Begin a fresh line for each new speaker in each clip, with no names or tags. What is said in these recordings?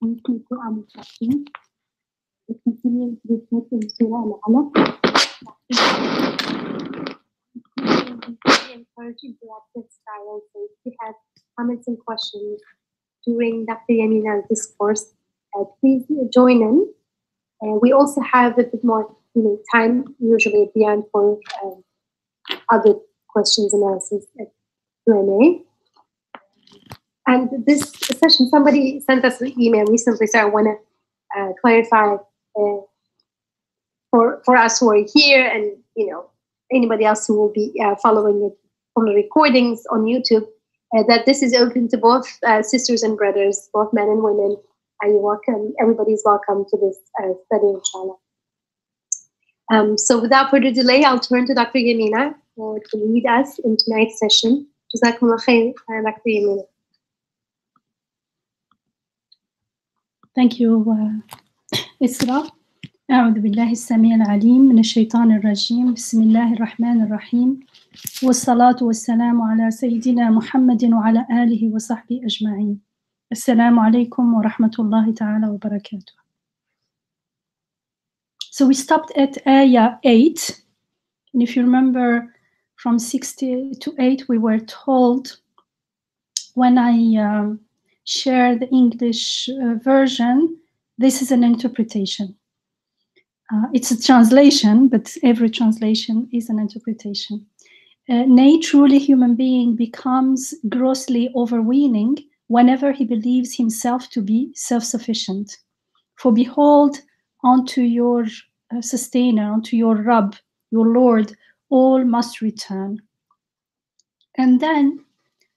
weekly Quran instructions. We continue to repeat in Surah al-Alaq. We encourage interactive style. So if you have comments and questions during Dr. Yamina's discourse, please join in. We also have a bit more time usually at the end for other questions, analysis, and Q&A. And this session, somebody sent us an email recently, so I want to clarify for us who are here and anybody else who will be following it from the recordings on YouTube, that this is open to both sisters and brothers, both men and women. And you're welcome. Everybody's welcome to this study, inshallah. So without further delay, I'll turn to Dr. Yamina to lead us in tonight's session. Jazakumullah khair, Dr. Yamina.
Thank you, Isra. أعوذ بالله السميع العليم من الشيطان الرجيم بسم الله الرحمن الرحيم والصلاة والسلام على سيدنا محمد وعلى آله وصحبه أجمعين. السلام عليكم ورحمة الله تعالى وبركاته. So we stopped at Ayah 8, and if you remember from 6 to 8 we were told, when I share the English version, this is an interpretation. It's a translation, but every translation is an interpretation. Nay, truly human being becomes grossly overweening whenever he believes himself to be self-sufficient. For behold, unto your sustainer, unto your Rabb, your Lord, all must return. And then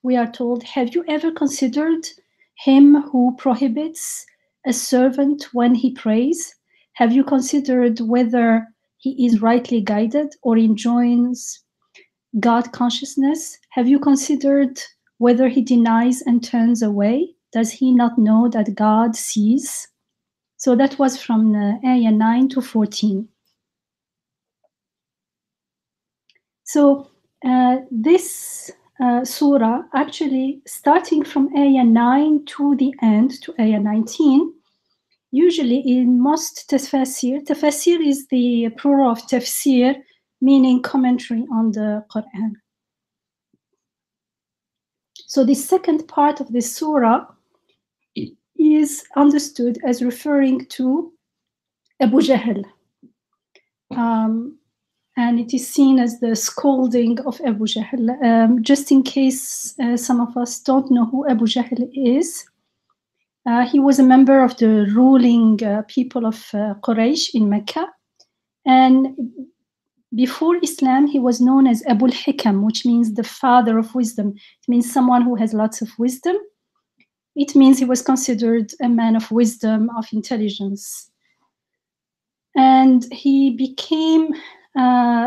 we are told, have you ever considered him who prohibits a servant when he prays? Have you considered whether he is rightly guided or enjoins God consciousness? Have you considered whether he denies and turns away? Does he not know that God sees? So that was from Ayah 9 to 14. So this surah, actually starting from Ayah 9 to the end, to Ayah 19, usually in most tafsir is the plural of tafsir, meaning commentary on the Quran. So the second part of the surah is understood as referring to Abu Jahl. And it is seen as the scolding of Abu Jahl. Just in case some of us don't know who Abu Jahl is, he was a member of the ruling people of Quraysh in Mecca. And before Islam, he was known as Abu al-Hikam, which means the father of wisdom. It means someone who has lots of wisdom. It means he was considered a man of wisdom, of intelligence. And he became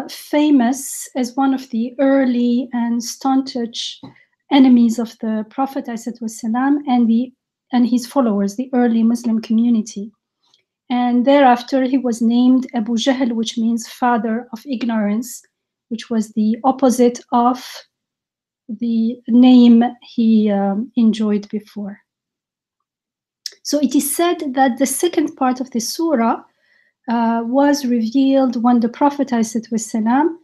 famous as one of the early and staunch enemies of the Prophet ﷺ and his followers, the early Muslim community. And thereafter he was named Abu Jahl, which means father of ignorance, which was the opposite of the name he enjoyed before. So it is said that the second part of the surah was revealed when the Prophet ﷺ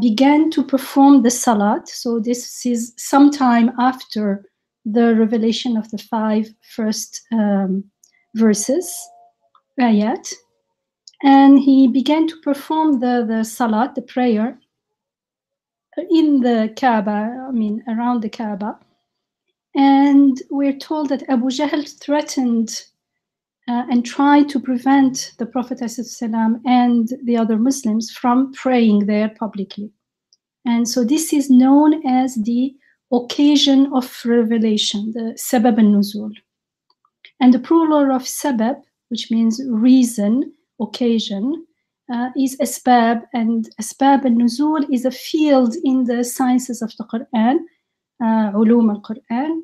began to perform the salat. So this is sometime after the revelation of the 5 first verses, ayat. And he began to perform the salat, the prayer, in the Kaaba, around the Kaaba. And we're told that Abu Jahl threatened and tried to prevent the Prophet ﷺ and the other Muslims from praying there publicly. And so this is known as the occasion of revelation, the sabab al-Nuzul. And the plural of sabab, which means reason, occasion, is asbab, and asbab al-Nuzul is a field in the sciences of the Quran, ulum al-Quran,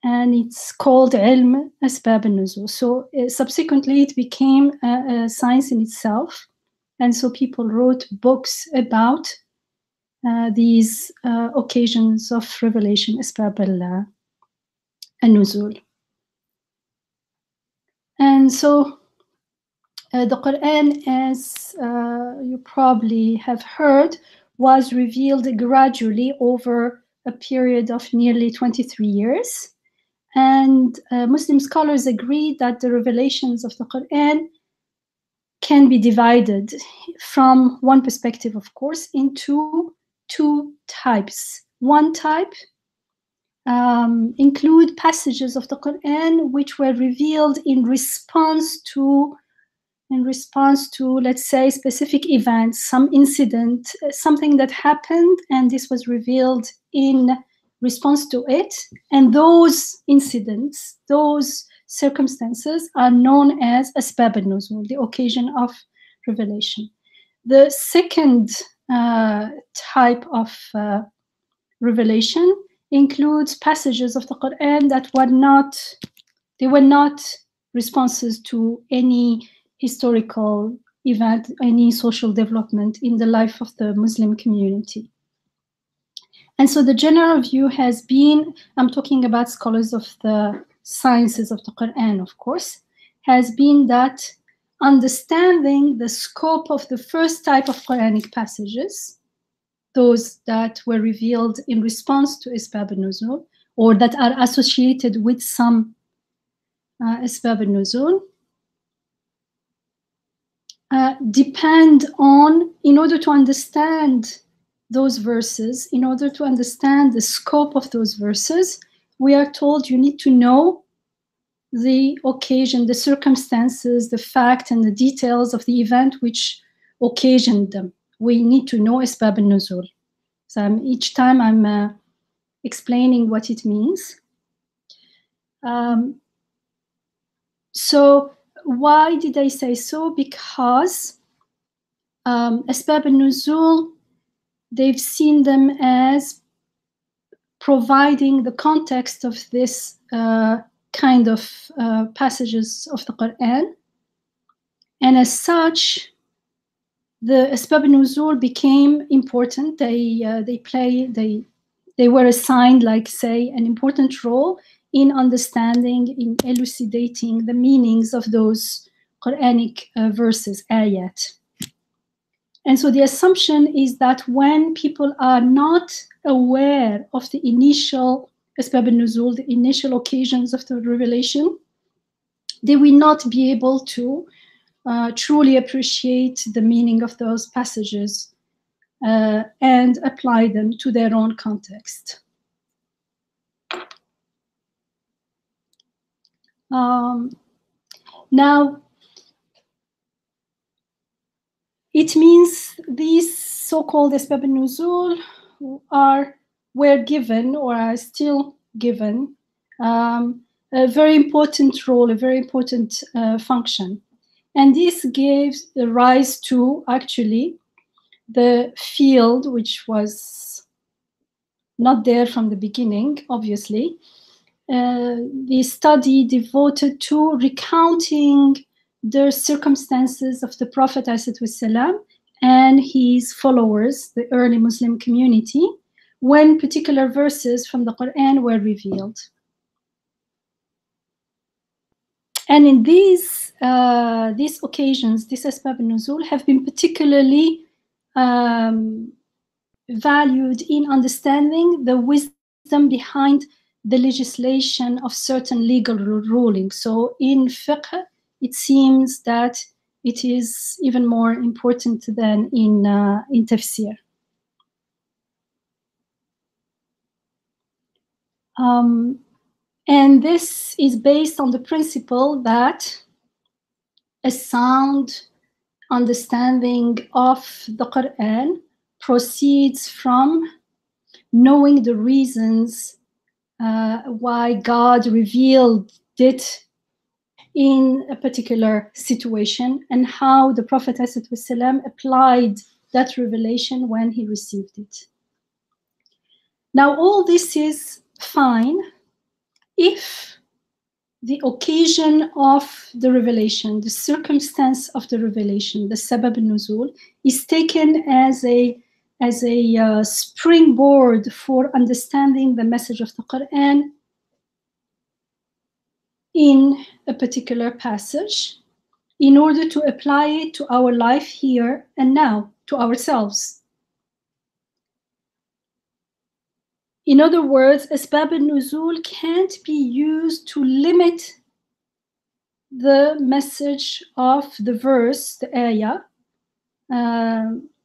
and it's called ilm asbab al-Nuzul. So subsequently it became a science in itself, and so people wrote books about these occasions of revelation, asbab al-Nuzul. And so the Quran, as you probably have heard, was revealed gradually over a period of nearly 23 years. And Muslim scholars agree that the revelations of the Quran can be divided from one perspective, of course, into two types. One type include passages of the Quran which were revealed in response to, let's say, specific events, some incident, something that happened, and this was revealed in response to it. And those incidents, those circumstances are known as asbab al-nuzul, the occasion of revelation. The second type of revelation includes passages of the Quran that were not responses to any historical event, any social development in the life of the Muslim community. And so the general view has been, I'm talking about scholars of the sciences of the Quran, of course, has been that understanding the scope of the first type of Quranic passages, those that were revealed in response to Asbab al-Nuzul, or that are associated with some Asbab al-Nuzul, depend on, in order to understand those verses, in order to understand the scope of those verses, we are told you need to know the occasion, the circumstances, the fact, and the details of the event which occasioned them. We need to know Asbab al-Nuzul. So each time I'm explaining what it means. So why did I say so? Because Asbab al-Nuzul, they've seen them as providing the context of this kind of passages of the Quran. And as such, the Asbab al-Nuzul became important. They were assigned, like, say, an important role in understanding, in elucidating the meanings of those Quranic verses, ayat. And so the assumption is that when people are not aware of the initial Asbab al-Nuzul, the initial occasions of the revelation, they will not be able to truly appreciate the meaning of those passages and apply them to their own context. Now, it means these so-called Asbab al-Nuzul were given, or are still given, a very important role, a very important function. And this gave rise to, actually, the field, which was not there from the beginning, obviously, the study devoted to recounting the circumstances of the Prophet ﷺ and his followers, the early Muslim community, when particular verses from the Quran were revealed. And in these occasions, these Asbab al-Nuzul have been particularly valued in understanding the wisdom behind the legislation of certain legal rulings. So in fiqh, it seems that it is even more important than in tafsir. And this is based on the principle that a sound understanding of the Quran proceeds from knowing the reasons why God revealed it in a particular situation, and how the Prophet ﷺ applied that revelation when he received it. Now, all this is fine if the occasion of the revelation, the circumstance of the revelation, the sabab al-nuzul, is taken as a springboard for understanding the message of the Quran in a particular passage in order to apply it to our life here and now, to ourselves. In other words, Asbab al-Nuzul can't be used to limit the message of the verse, the ayah,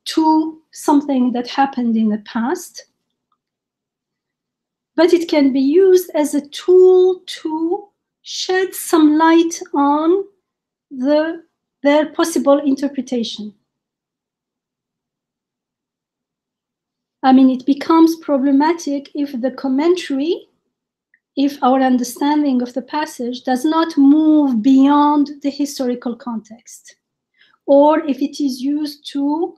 to something that happened in the past, but it can be used as a tool to shed some light on their possible interpretation. I mean, it becomes problematic if the commentary, if our understanding of the passage does not move beyond the historical context, or if it is used to,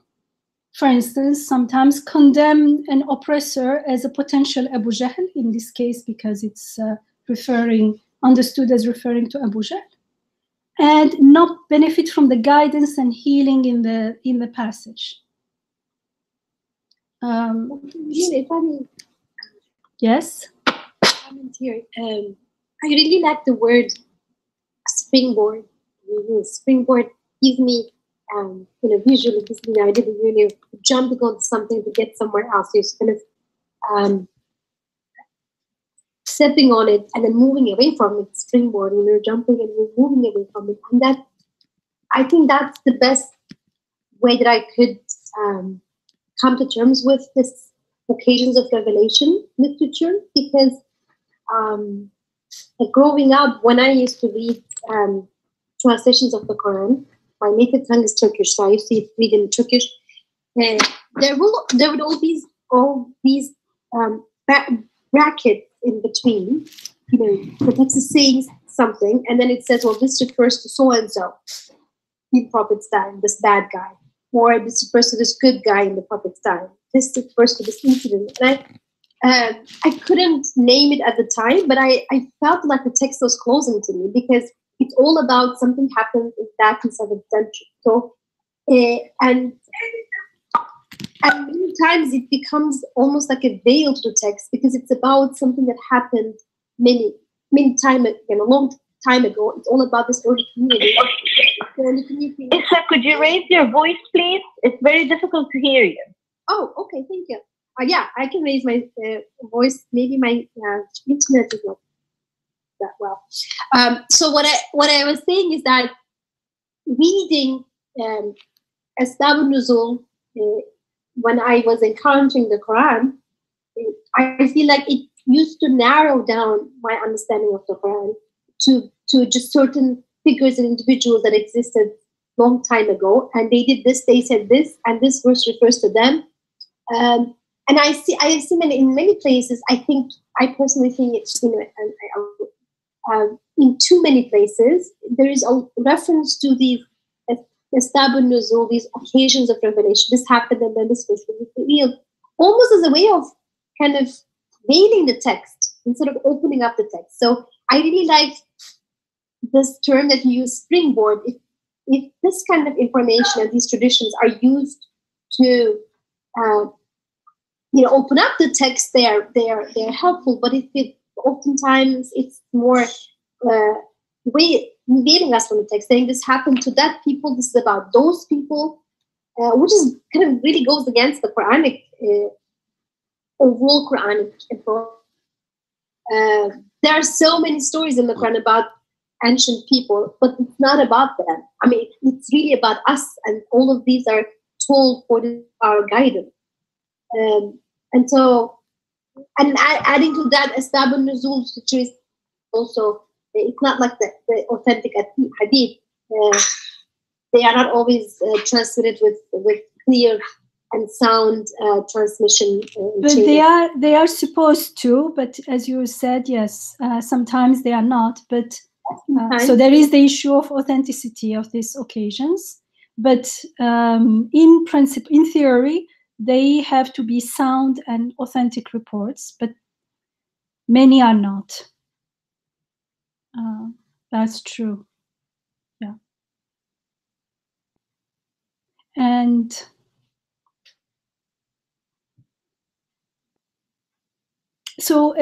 for instance, sometimes condemn an oppressor as a potential Abu Jahl, in this case, because it's understood as referring to Abu Jahl, and not benefit from the guidance and healing in the passage.
If I may
Yes?
comment here, I really like the word springboard. Springboard gives me, visually gives me the idea that you're jumping onto something to get somewhere else. You're kind of stepping on it and then moving away from it. Springboard, jumping and moving away from it, and that, I think that's the best way that I could come to terms with this occasions of revelation literature, because growing up, when I used to read translations of the Quran, my native tongue is Turkish, so I used to read in Turkish. There would all these brackets in between. The text is saying something, and then it says, "Well, this refers to so and so in the Prophet's time, this bad guy, or this refers to this good guy in the Prophet's time. This refers to this incident." And I couldn't name it at the time, but I felt like the text was closing to me, because it's all about something happened back in 7th century. So, and many times it becomes almost like a veil to the text, because it's about something that happened many time, a long time ago. It's all about this early community.
Issa, could you raise your voice, please? It's very difficult to hear you.
Oh, okay, thank you. Yeah, I can raise my voice. Maybe my internet is not that well. So what I was saying is that reading Asbab al-Nuzul, when I was encountering the Quran, I feel like it used to narrow down my understanding of the Quran to just certain figures and individuals that existed long time ago, and they did this, they said this, and this verse refers to them. And I have seen it in many places. I personally think it's in too many places. There is a reference to these Asbab al-Nuzul, these occasions of revelation. This happened, and then this was revealed, almost as a way of kind of veiling the text instead of opening up the text. So I really like this term that you use, springboard. If this kind of information and these traditions are used to open up the text, they're helpful. But if oftentimes it's more veiling us from the text, saying this happened to that people, this is about those people, which is kind of really goes against the Quranic overall Quranic approach. There are so many stories in the Quran about ancient people, but it's not about them. I mean, it's really about us, and all of these are told for our guidance. And so, and adding to that, Asbab al-Nuzul, which is also, it's not like the authentic hadith. They are not always transmitted with clear and sound transmission.
But they are supposed to. But as you said, yes, sometimes they are not. But so there is the issue of authenticity of these occasions. But in principle, in theory, they have to be sound and authentic reports. But many are not. That's true. Yeah. And so,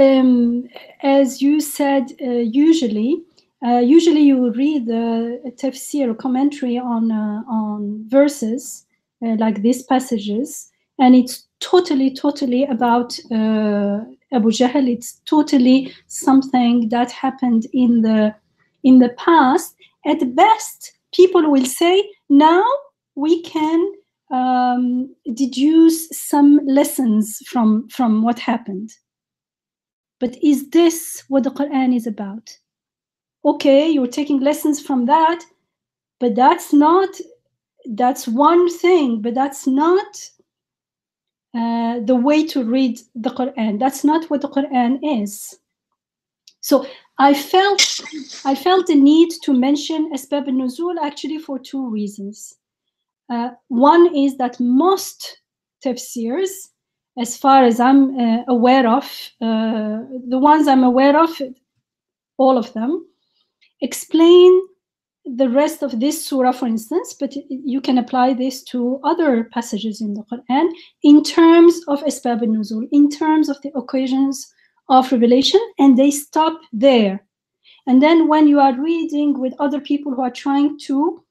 as you said, usually usually you read the tafsir or commentary on verses like these passages, and it's totally about Abu Jahl. It's totally something that happened in the past. At best, people will say now we can deduce some lessons from what happened. But is this what the Quran is about? Okay, you're taking lessons from that, but that's one thing, but that's not the way to read the Quran. That's not what the Quran is. So I felt the need to mention Asbab al-Nuzul actually for two reasons. One is that most tafsirs, as far as I'm aware of, the ones I'm aware of, all of them, explain the rest of this surah, for instance, but you can apply this to other passages in the Quran in terms of Asbab al-Nuzul, in terms of the occasions of revelation, and they stop there. And then when you are reading with other people who are trying to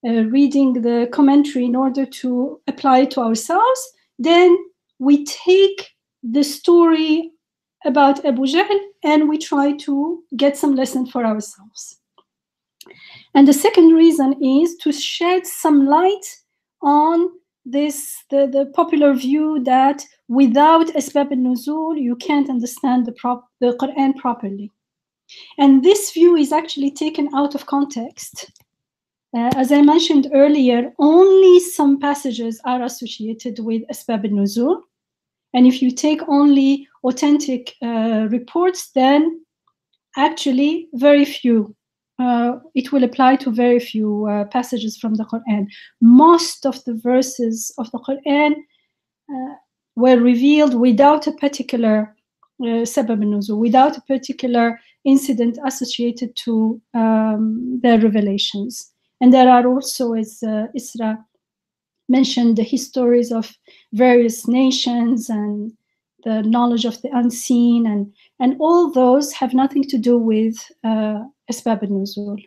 reading the commentary in order to apply it to ourselves, then we take the story about Abu Jahl and we try to get some lesson for ourselves. And the second reason is to shed some light on this, the popular view that without Asbab al-Nuzul, you can't understand the Quran properly. And this view is actually taken out of context. As I mentioned earlier, only some passages are associated with Asbab al-Nuzul. And if you take only authentic reports, then actually very few. It will apply to very few passages from the Quran. Most of the verses of the Quran were revealed without a particular sabab al-nuzul, without a particular incident associated to their revelations. And there are also, as Isra mentioned, the histories of various nations and the knowledge of the unseen, and all those have nothing to do with Asbab al-Nuzul.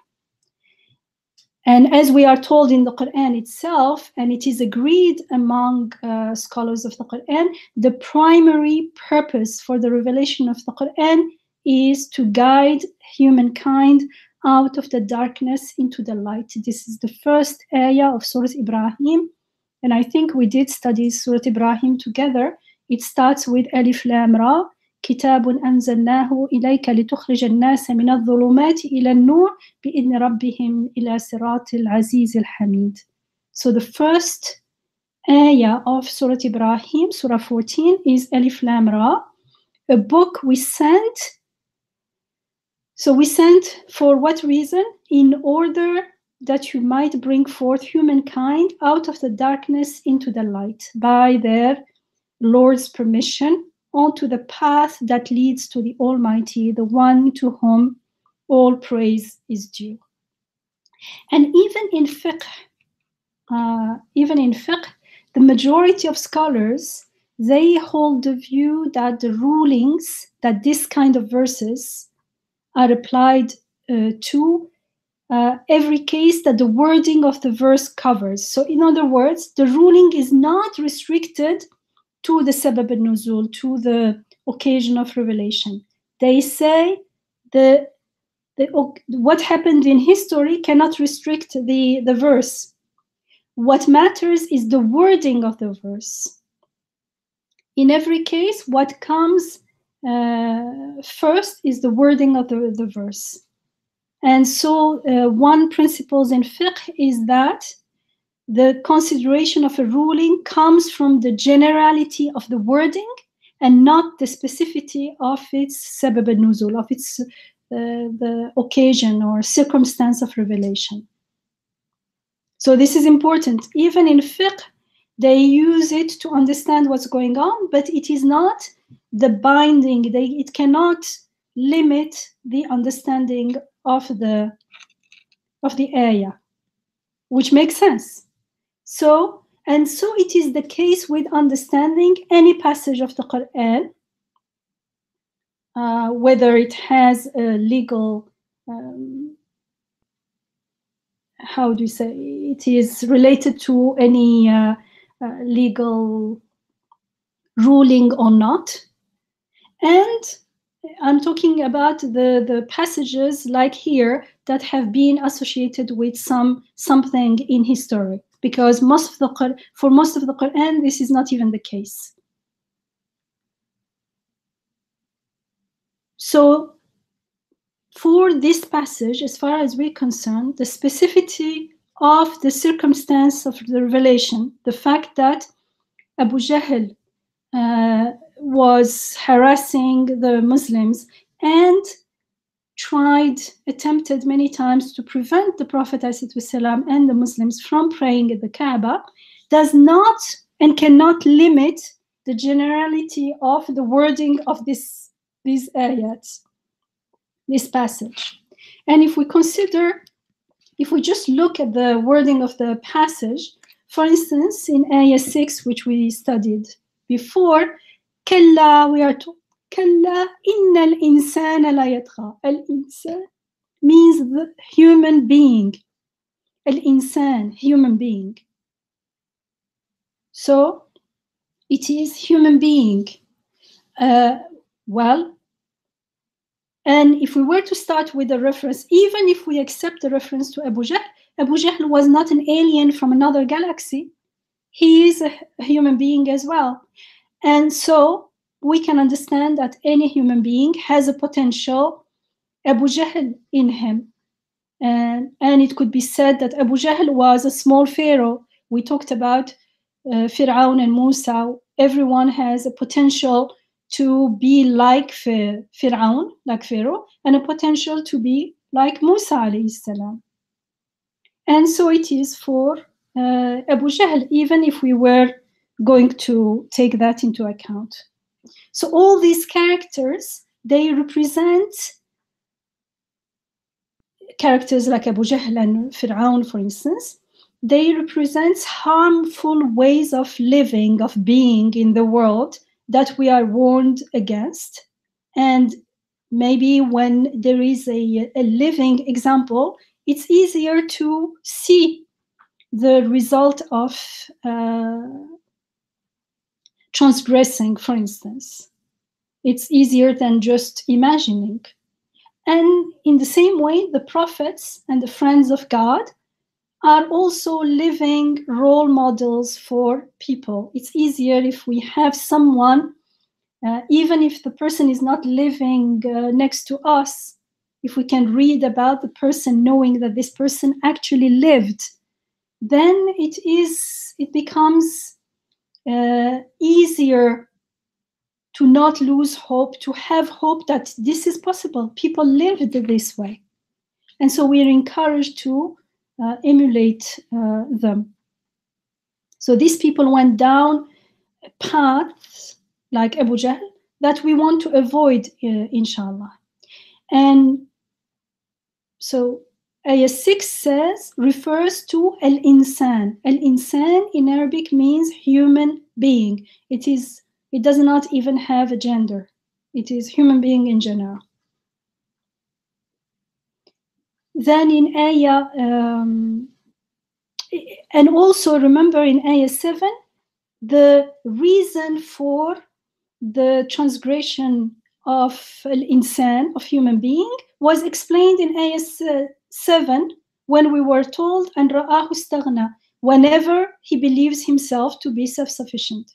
And as we are told in the Quran itself, and it is agreed among scholars of the Quran, the primary purpose for the revelation of the Quran is to guide humankind out of the darkness into the light. This is the first ayah of Surah Ibrahim, and I think we did study Surah Ibrahim together. It starts with Alif Lam Ra, كتاب أنزلناه إليك لتخرج الناس من الظلمات إلى النور بإذن ربهم إلى صراط العزيز الحميد. So the first ayah of Surah Ibrahim, Surah 14, is Alif Lam Ra, a book we sent. So we sent for what reason? In order that you might bring forth humankind out of the darkness into the light by their Lord's permission, onto the path that leads to the Almighty, the one to whom all praise is due. And even in fiqh, the majority of scholars, they hold the view that the rulings, that this kind of verses are applied to every case that the wording of the verse covers. So in other words, the ruling is not restricted to the sabab al-nuzul, to the occasion of revelation. They say what happened in history cannot restrict the verse. What matters is the wording of the verse. In every case, what comes first is the wording of the verse. And so one principle in fiqh is that the consideration of a ruling comes from the generality of the wording and not the specificity of its sabab al-nuzul, of its the occasion or circumstance of revelation. So this is important. Even in fiqh, they use it to understand what's going on, but it is not the binding. It cannot limit the understanding of the ayah, which makes sense. So it is the case with understanding any passage of the Quran, whether it has a legal how do you say, it is related to any legal ruling or not. And I'm talking about the passages like here that have been associated with something in history, because for most of the Quran, this is not even the case. So for this passage, as far as we're concerned, the specificity of the circumstance of the revelation, the fact that Abu Jahl was harassing the Muslims and attempted many times to prevent the Prophet ﷺ and the Muslims from praying at the Kaaba, does not and cannot limit the generality of the wording of these ayats, this passage. And if we just look at the wording of the passage, for instance, in ayah 6, which we studied before, Kalla, we are told, Kalla innal insana la yatgha. Al-insan means the human being. Al-insan, human being. So it is human being. Well, and if we were to start with a reference, even if we accept the reference to Abu Jahl was not an alien from another galaxy. He is a human being as well. And so we can understand that any human being has a potential Abu Jahl in him. And it could be said that Abu Jahl was a small pharaoh. We talked about Fir'aun and Musa. Everyone has a potential to be like Fir'aun, like Pharaoh, and a potential to be like Musa alayhi salam. And so it is for Abu Jahl, even if we were going to take that into account. So all these characters, they represent characters like Abu Jahl and Fir'aun, for instance. They represent harmful ways of living, of being in the world that we are warned against. And maybe when there is a living example, it's easier to see the result of transgressing, for instance. It's easier than just imagining. And in the same way, the prophets and the friends of God are also living role models for people. It's easier if we have someone, even if the person is not living next to us, if we can read about the person knowing that this person actually lived, then it becomes easier to not lose hope, to have hope that this is possible. People lived this way. And so we are encouraged to emulate them. So these people went down paths like Abu Jahl that we want to avoid, inshallah. And so Ayah 6 refers to al-insan. Al-insan in Arabic means human being. It does not even have a gender. It is human being in general. Then in Ayah, and also remember in Ayah 7, the reason for the transgression of al-insan, of human being, was explained in Ayah 7 when we were told, and ra'ahu istaghna, whenever he believes himself to be self-sufficient.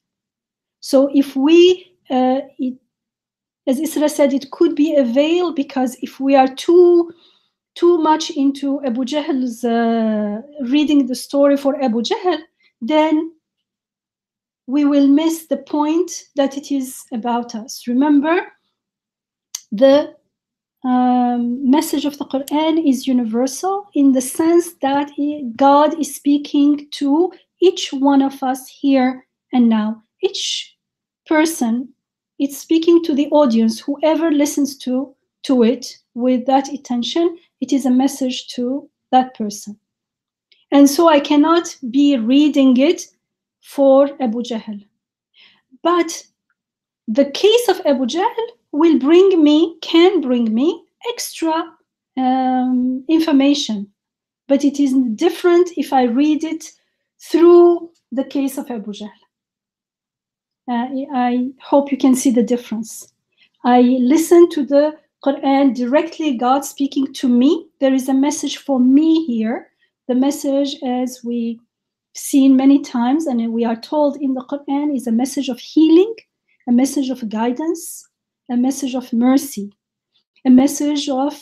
So if we, as Isra said, it could be a veil, because if we are too much into Abu Jahl's reading the story for Abu Jahl, then we will miss the point that it is about us. Remember, the message of the Quran is universal in the sense that God is speaking to each one of us here and now. Each person, it's speaking to the audience. Whoever listens to it with that attention, it is a message to that person. And so I cannot be reading it for Abu Jahl. But the case of Abu Jahl can bring me extra information, but it is different if I read it through the case of Abu Jahl. I hope you can see the difference. I listen to the Quran directly, God speaking to me. There is a message for me here. The message, as we've seen many times, and we are told in the Quran, is a message of healing, a message of guidance, a message of mercy, a message of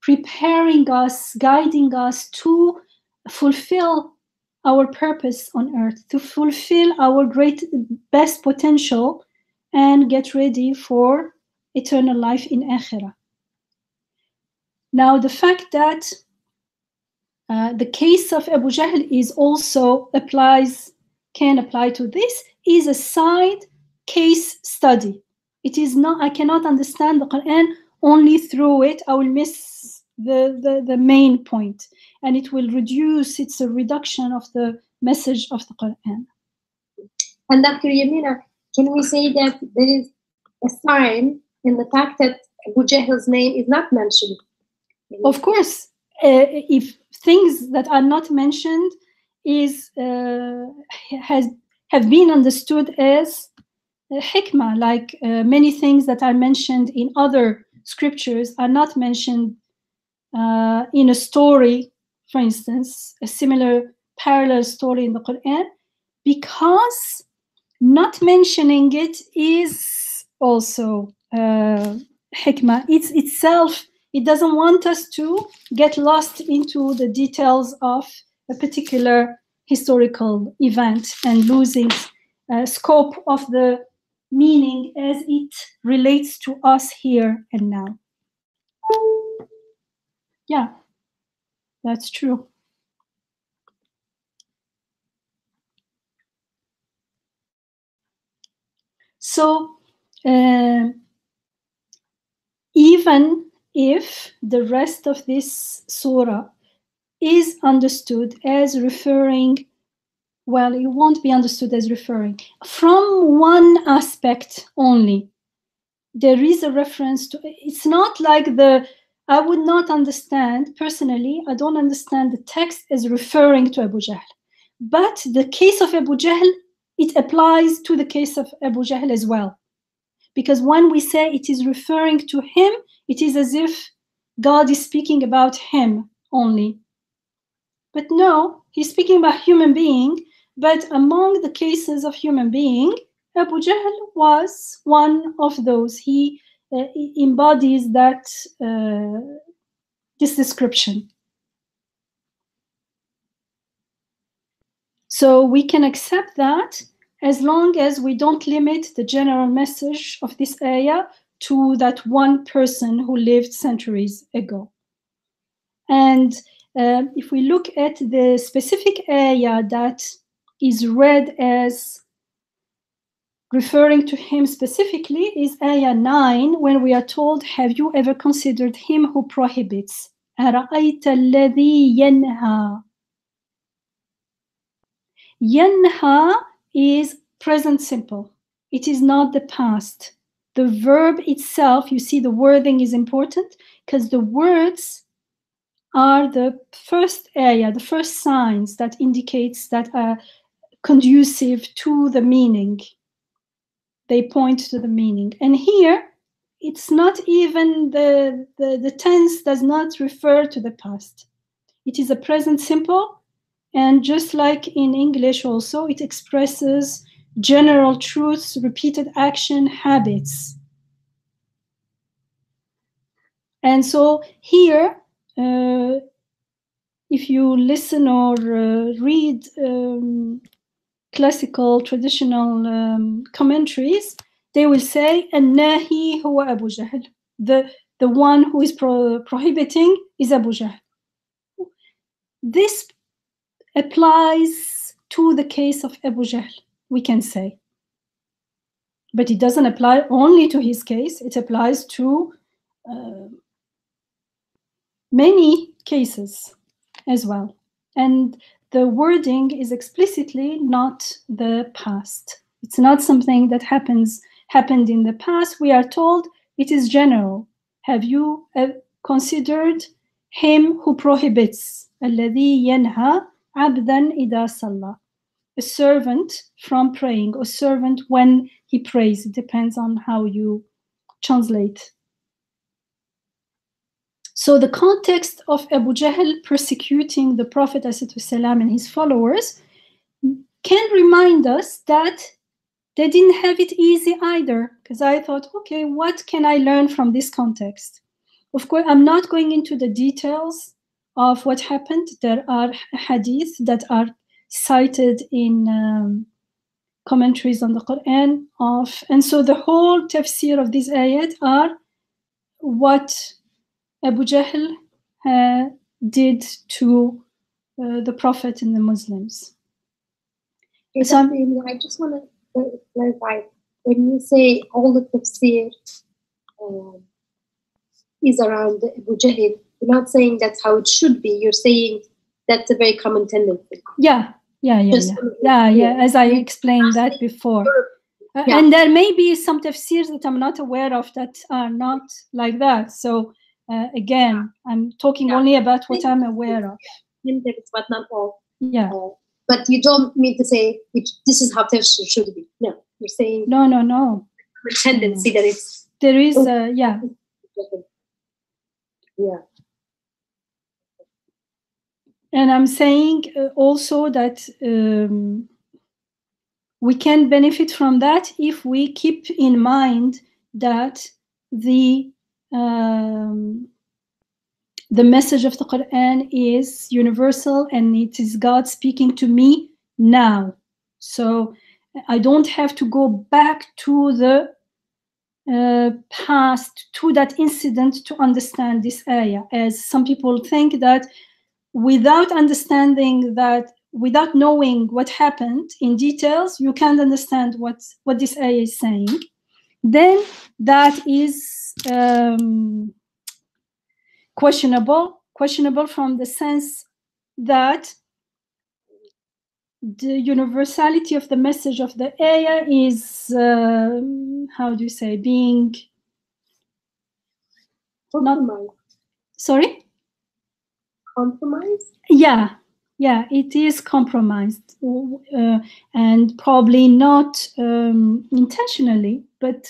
preparing us, guiding us to fulfill our purpose on earth, to fulfill our best potential and get ready for eternal life in Akhirah. Now, the fact that the case of Abu Jahl is also can apply to this is a side case study. It is not, I cannot understand the Quran only through it. I will miss the main point, and it will reduce, it's a reduction of the message of the Quran.
And Dr. Yamina, can we say that there is a sign in the fact that Abu Jahl's name is not mentioned?
Of course, if things that are not mentioned have been understood as hikmah, like many things that are mentioned in other scriptures are not mentioned in a story, for instance, a similar parallel story in the Quran, because not mentioning it is also hikmah. It's itself, it doesn't want us to get lost into the details of a particular historical event and losing scope of the meaning as it relates to us here and now. Yeah, that's true. So, even if the rest of this surah is understood as referring, well, it won't be understood as referring from one aspect only. There is a reference to, it's not like I would not understand, personally, I don't understand the text as referring to Abu Jahl. But the case of Abu Jahl, it applies to the case of Abu Jahl as well. Because when we say it is referring to him, it is as if God is speaking about him only. But no, he's speaking about human being. But among the cases of human being, Abu Jahl was one of those. He embodies that this description. So we can accept that as long as we don't limit the general message of this ayah to that one person who lived centuries ago. And if we look at the specific ayah that is read as referring to him specifically is ayah 9, when we are told, have you ever considered him who prohibits? أَرَأَيْتَ الَّذِي يَنْهَى. Yanha is present simple. It is not the past. The verb itself, you see the wording is important because the words are the first area, the first signs that indicates that are conducive to the meaning. They point to the meaning. And here, it's not even the tense does not refer to the past. It is a present simple. And just like in English also, it expresses general truths, repeated action, habits. And so here, if you listen or read classical, traditional commentaries, they will say, الناهي هو أبو جهل. The one who is prohibiting is Abu Jahl. This applies to the case of Abu Jahl, we can say. But it doesn't apply only to his case, it applies to many cases as well. And the wording is explicitly not the past. It's not something that happened in the past. We are told it is general. Have you considered him who prohibits, الذي ينهى عبدا إذا صلى, a servant from praying, or servant when he prays. It depends on how you translate. So the context of Abu Jahl persecuting the Prophet ﷺ and his followers can remind us that they didn't have it easy either, because I thought, okay, what can I learn from this context? Of course, I'm not going into the details of what happened. There are hadith that are cited in commentaries on the Quran and so the whole tafsir of these ayat are what Abu Jahl did to the Prophet and the Muslims.
So, I just want to clarify, when you say all the tafsir is around Abu Jahl, you're not saying that's how it should be. You're saying that's a very common tendency.
Yeah. As I explained that before. And there may be some tafsirs that I'm not aware of that are not like that. So again, I'm talking only about what I'm aware of.
But not all.
Yeah.
But you don't mean to say this is how tafsir should be. No, you're saying
no.
Tendency that it's
there is
yeah.
And I'm saying also that we can benefit from that if we keep in mind that the message of the Quran is universal and it is God speaking to me now. So I don't have to go back to the past, to that incident to understand this ayah, as some people think that without understanding that, without knowing what happened in details, you can't understand what this ayah is saying. Then that is questionable from the sense that the universality of the message of the ayah is, how do you say, being
compromised.
Sorry?
Compromised?
Yeah, it is compromised, and probably not intentionally, but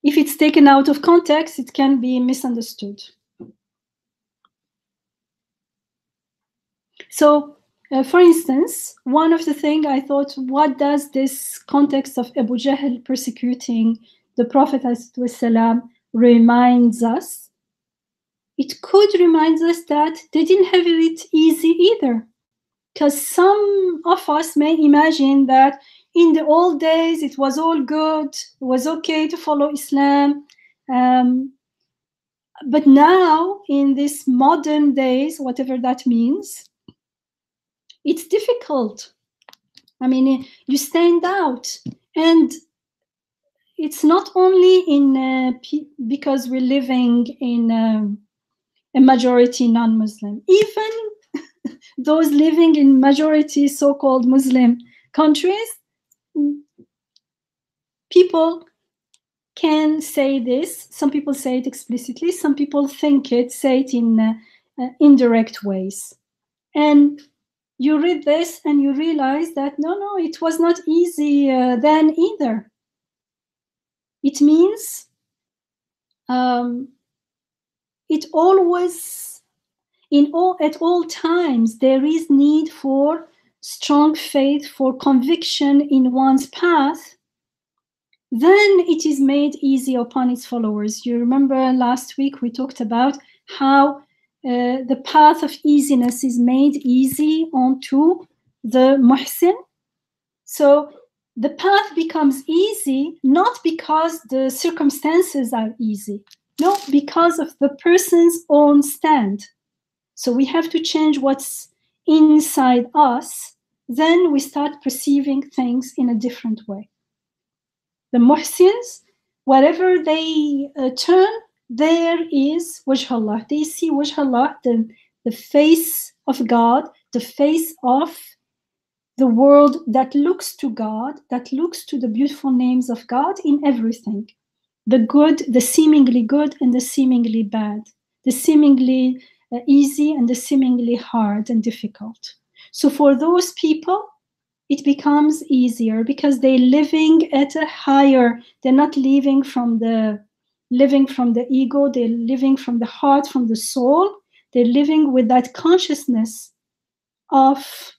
if it's taken out of context, it can be misunderstood. So, for instance, one of the things I thought, what does this context of Abu Jahl persecuting the Prophet ﷺ reminds us? It could remind us that they didn't have it easy either. Because some of us may imagine that in the old days it was all good, it was okay to follow Islam. But now, in these modern days, whatever that means, it's difficult. I mean, you stand out. And it's not only because we're living in a majority non-Muslim. Even those living in majority so-called Muslim countries, people can say this. Some people say it explicitly. Some people say it in indirect ways. And you read this and you realize that no, it was not easy then either. It means it always, at all times, there is need for strong faith, for conviction in one's path. Then it is made easy upon its followers. You remember last week we talked about how the path of easiness is made easy onto the muhsin. So the path becomes easy not because the circumstances are easy, no, because of the person's own stand. So we have to change what's inside us. Then we start perceiving things in a different way. The muhsins, wherever they turn, there is Wajh Allah. They see Wajh Allah, the face of God, the face of the world that looks to God, that looks to the beautiful names of God in everything. the good, the seemingly good and the seemingly bad, the seemingly easy and the seemingly hard and difficult. So for those people, it becomes easier because they're living at a higher, they're not living from the ego, they're living from the heart, from the soul. They're living with that consciousness of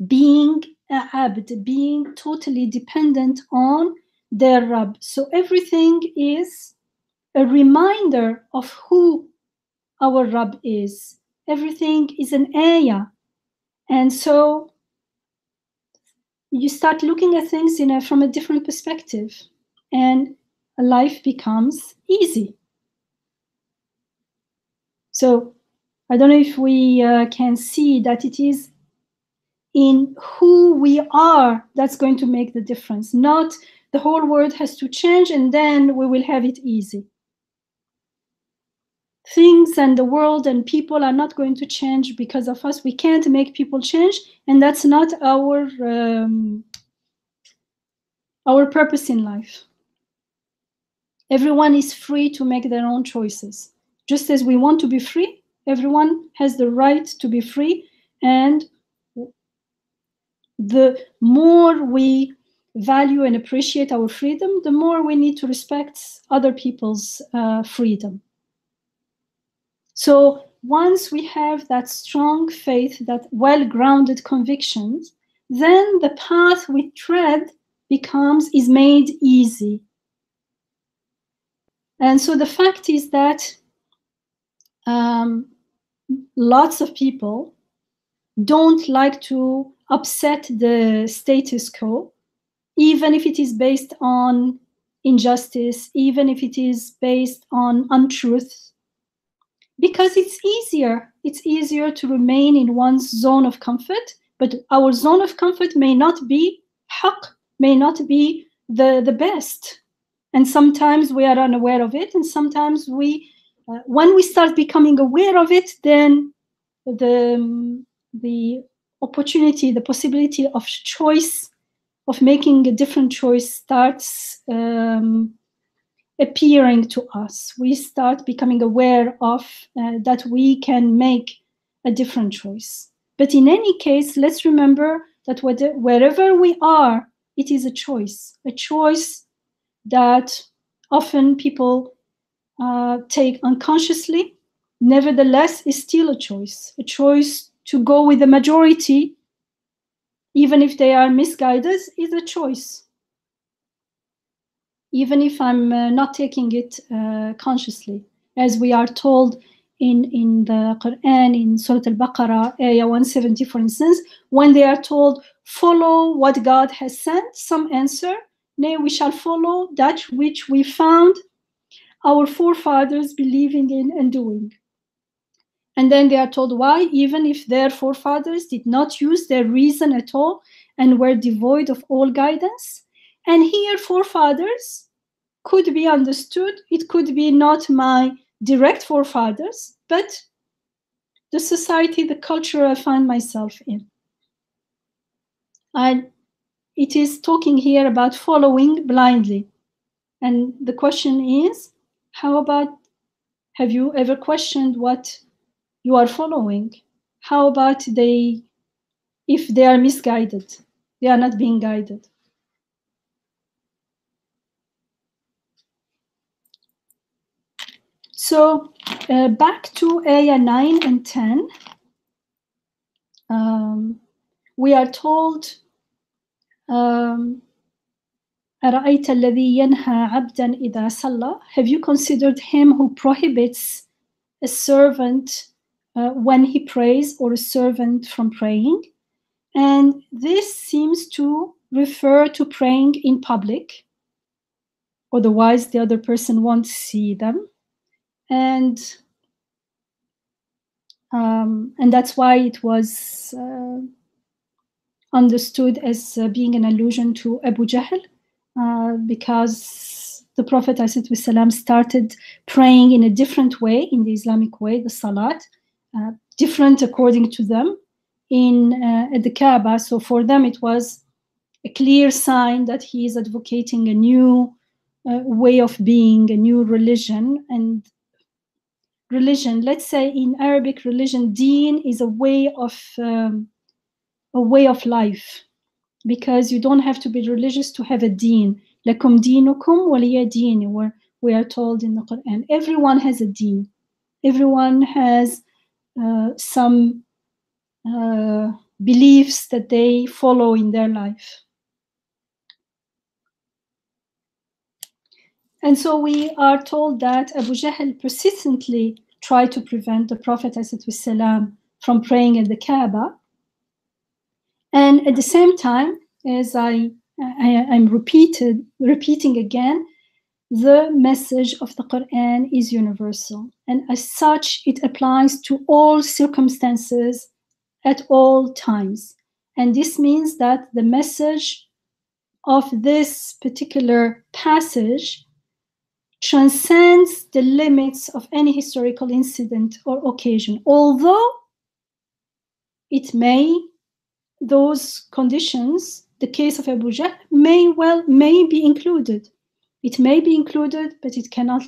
being a abd, being totally dependent on their Rabb. So everything is a reminder of who our Rabb is. Everything is an ayah. And so you start looking at things from a different perspective, and life becomes easy. So I don't know if we can see that it is in who we are that's going to make the difference, not the whole world has to change and then we will have it easy. Things and the world and people are not going to change because of us. We can't make people change, and that's not our purpose in life. Everyone is free to make their own choices. Just as we want to be free, everyone has the right to be free, and the more we value and appreciate our freedom, the more we need to respect other people's freedom. So once we have that strong faith, that well-grounded convictions, then the path we tread is made easy. And so the fact is that lots of people don't like to upset the status quo, even if it is based on injustice, even if it is based on untruth, because it's easier. It's easier to remain in one's zone of comfort, but our zone of comfort may not be haqq, may not be the best. And sometimes we are unaware of it, and sometimes when we start becoming aware of it, then the opportunity, the possibility of choice, of making a different choice starts appearing to us. We start becoming aware of that we can make a different choice. But in any case, let's remember that wherever we are, it is a choice that often people take unconsciously. Nevertheless, is still a choice to go with the majority, even if they are misguided, is a choice. Even if I'm not taking it consciously, as we are told in the Quran, in Surah Al-Baqarah, Ayah 170, for instance, when they are told, follow what God has sent, some answer, nay, we shall follow that which we found our forefathers believing in and doing. And then they are told why, even if their forefathers did not use their reason at all and were devoid of all guidance. And here, forefathers could be understood. It could be not my direct forefathers, but the society, the culture I find myself in. And it is talking here about following blindly. And the question is, how about, have you ever questioned what you are following? How about if they are misguided, they are not being guided? So back to Ayah 9 and 10, we are told, أَرَأَيْتَ الَّذِي يَنْهَى عَبْدًا إِذَا صَلَّى. Have you considered him who prohibits a servant when he prays, or a servant from praying? And this seems to refer to praying in public. Otherwise, the other person won't see them. And that's why it was understood as being an allusion to Abu Jahl, because the Prophet ﷺ started praying in a different way, in the Islamic way, the Salat, different according to them, at the Kaaba. So for them it was a clear sign that he is advocating a new way of being, a new religion. And religion, let's say in Arabic religion, deen is a way of life, because you don't have to be religious to have a deen. Lakum dinukum waliya deen, where we are told in the Quran. Everyone has a deen. Everyone has some beliefs that they follow in their life. And so we are told that Abu Jahl persistently tried to prevent the Prophet ﷺ from praying at the Kaaba. And at the same time, as I'm repeating again, the message of the Quran is universal. And as such, it applies to all circumstances at all times. And this means that the message of this particular passage transcends the limits of any historical incident or occasion, although those conditions, the case of Abu Jahl, may be included. It may be included, but it cannot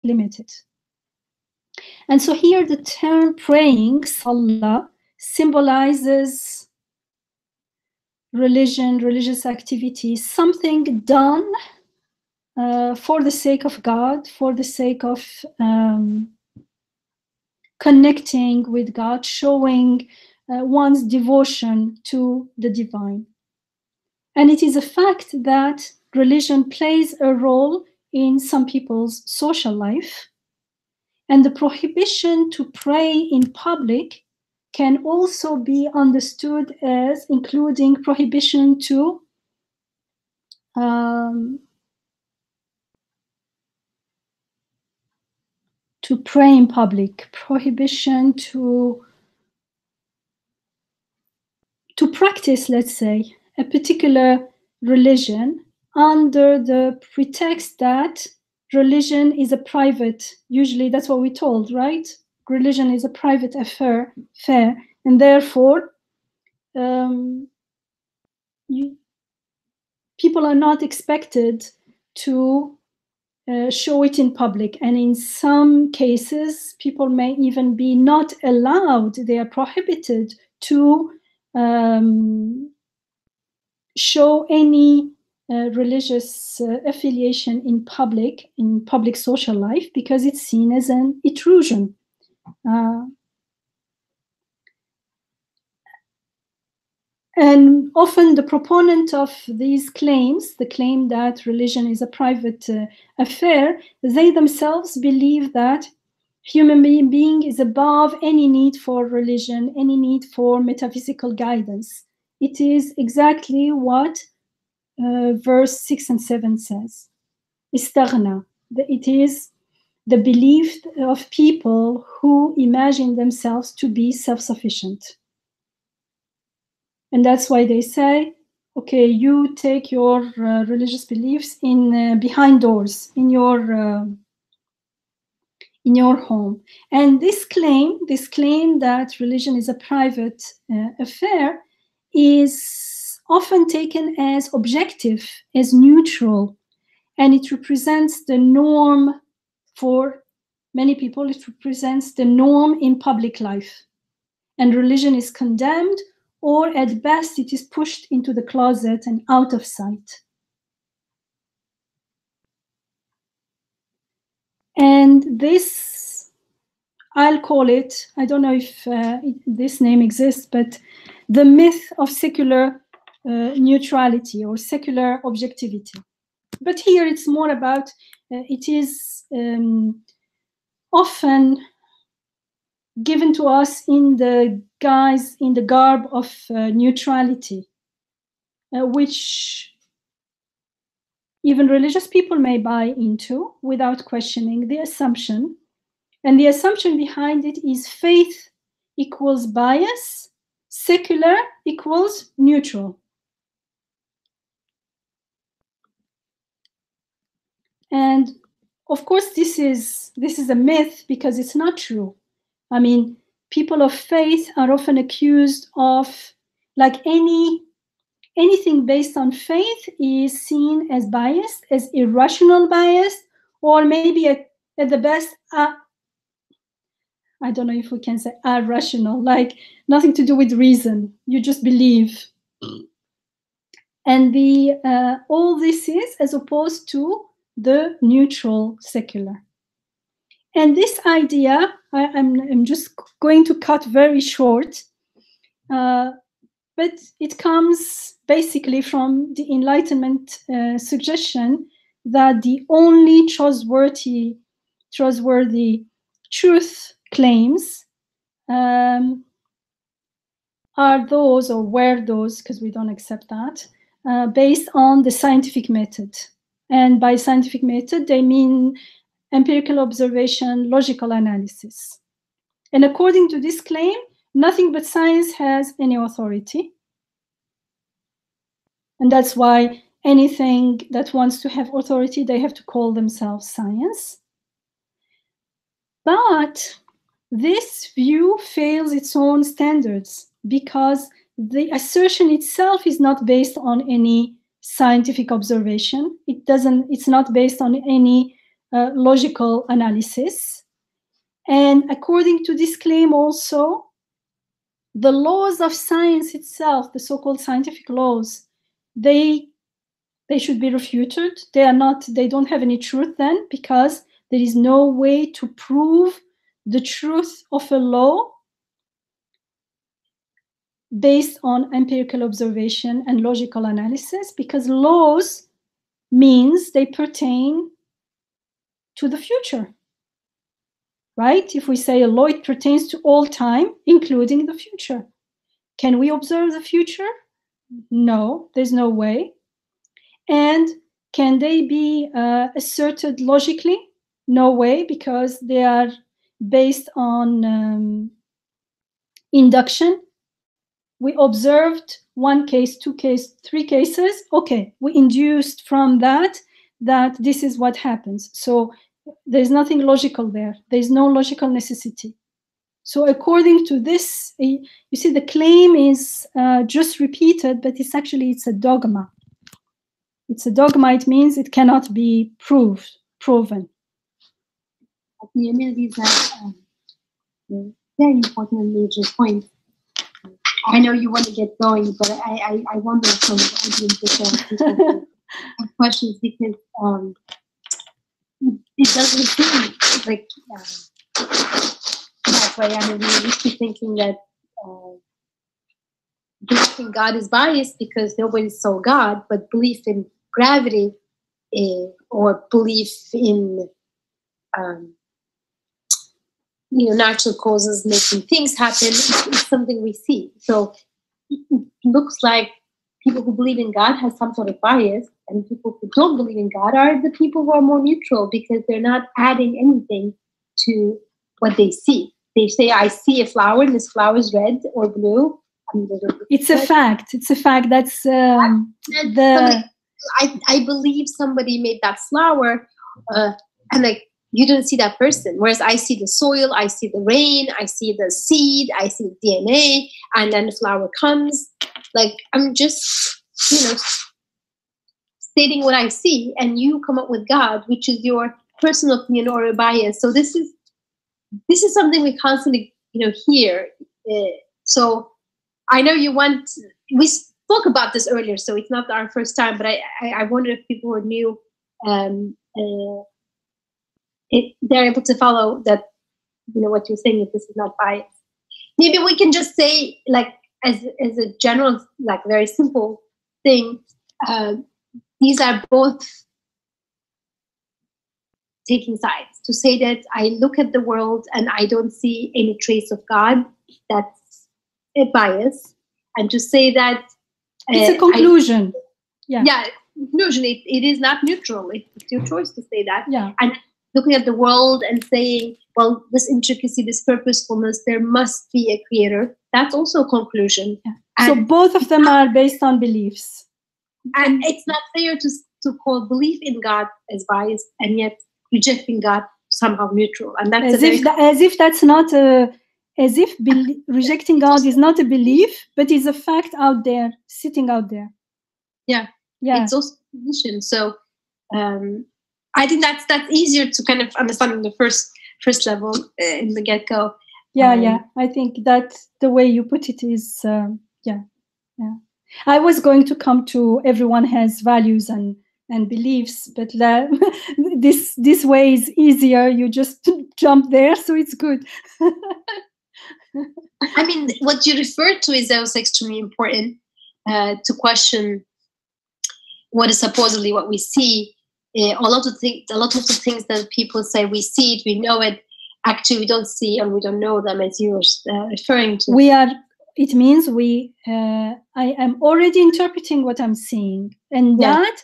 limit it. And so here the term praying, salah, symbolizes religion, religious activity, something done for the sake of God, for the sake of connecting with God, showing one's devotion to the divine. And it is a fact that religion plays a role in some people's social life. And the prohibition to pray in public can also be understood as including prohibition to pray in public, prohibition to practice, let's say, a particular religion under the pretext that religion is a private, usually that's what we're told, right? Religion is a private affair, and therefore people are not expected to show it in public. And in some cases, people may even be not allowed, they are prohibited to show any religious affiliation in public social life, because it's seen as an intrusion. And often the proponent of these claims, the claim that religion is a private affair, they themselves believe that human being is above any need for religion, any need for metaphysical guidance. It is exactly what verse 6 and 7 says. Istaghna. It is the belief of people who imagine themselves to be self-sufficient. And that's why they say, okay, you take your religious beliefs in behind doors, in your home. And this claim that religion is a private affair is often taken as objective, as neutral, and it represents the norm for many people. It represents the norm in public life. And religion is condemned, or at best it is pushed into the closet and out of sight. And this, I'll call it, I don't know if this name exists, but the myth of secular neutrality or secular objectivity. But here it's more about, it is often given to us in the garb of neutrality, which even religious people may buy into without questioning the assumption. And the assumption behind it is faith equals bias, secular equals neutral. And of course, this is a myth, because it's not true. I mean, people of faith are often accused of, like any anything based on faith is seen as biased, as irrational bias, or maybe at the best, I don't know if we can say irrational, like nothing to do with reason. You just believe. And all this is as opposed to the neutral secular. And this idea, I'm just going to cut very short, but it comes basically from the Enlightenment suggestion that the only trustworthy truth claims are those, or were those, because we don't accept that, based on the scientific method. And by scientific method, they mean empirical observation, logical analysis. And according to this claim, nothing but science has any authority. And that's why anything that wants to have authority, they have to call themselves science. But this view fails its own standards because the assertion itself is not based on any scientific observation. It's not based on any logical analysis. And according to this claim also, the laws of science itself, the so-called scientific laws, they should be refuted. They don't have any truth then, because there is no way to prove the truth of a law based on empirical observation and logical analysis, because laws means they pertain to the future, right? If we say a law, it pertains to all time, including the future. Can we observe the future? No, there's no way. And can they be asserted logically? No way, because they are based on induction. We observed 1 case, 2 cases, 3 cases. Okay, we induced from that this is what happens. So there's nothing logical there. There's no logical necessity. So according to this, you see, the claim is just repeated, but it's a dogma. It's a dogma. It means it cannot be proven.
Yamina, these are very important and major points. I know you want to get going, but I wonder if some of the audience have questions, because it doesn't seem like that's why I'm really thinking that belief in God is biased because nobody saw God, but belief in gravity or belief in natural causes making things happen is something we see. So it looks like people who believe in God have some sort of bias, and people who don't believe in God are the people who are more neutral because they're not adding anything to what they see. They say, I see a flower and this flower is red or blue.
It's a fact. It's a fact. That's
I believe somebody made that flower, and like, you don't see that person. Whereas I see the soil, I see the rain, I see the seed, I see the DNA, and then the flower comes. Like, I'm just, stating what I see, and you come up with God, which is your personal opinion or a bias. So this is something we constantly, hear. So I know we spoke about this earlier, so it's not our first time, but I wonder if people who are new, they're able to follow that, what you're saying, if this is not bias. Maybe we can just say, like, as a general, like, very simple thing, these are both taking sides. To say that I look at the world and I don't see any trace of God, that's a bias. And to say that
it's a conclusion.
Conclusion. It is not neutral. It's your choice to say that.
Yeah.
And looking at the world and saying, well, this intricacy, this purposefulness, there must be a creator. That's also a conclusion.
Yeah. So both of them are based on beliefs.
And it's not fair to call belief in God as biased and yet rejecting God somehow neutral. And that's
rejecting God is not a belief, but is a fact out there, sitting out there.
Yeah.
Yeah.
It's also position. So I think that's easier to kind of understand in the first level in the get-go.
Yeah. I think that the way you put it is, yeah. I was going to come to everyone has values and beliefs, but this way is easier. You just jump there, so it's good.
I mean, what you referred to is also extremely important to question what is supposedly what we see. A lot of the things that people say we see it, we know it. Actually, we don't see and we don't know them, as you were referring to.
It means I am already interpreting what I'm seeing, and that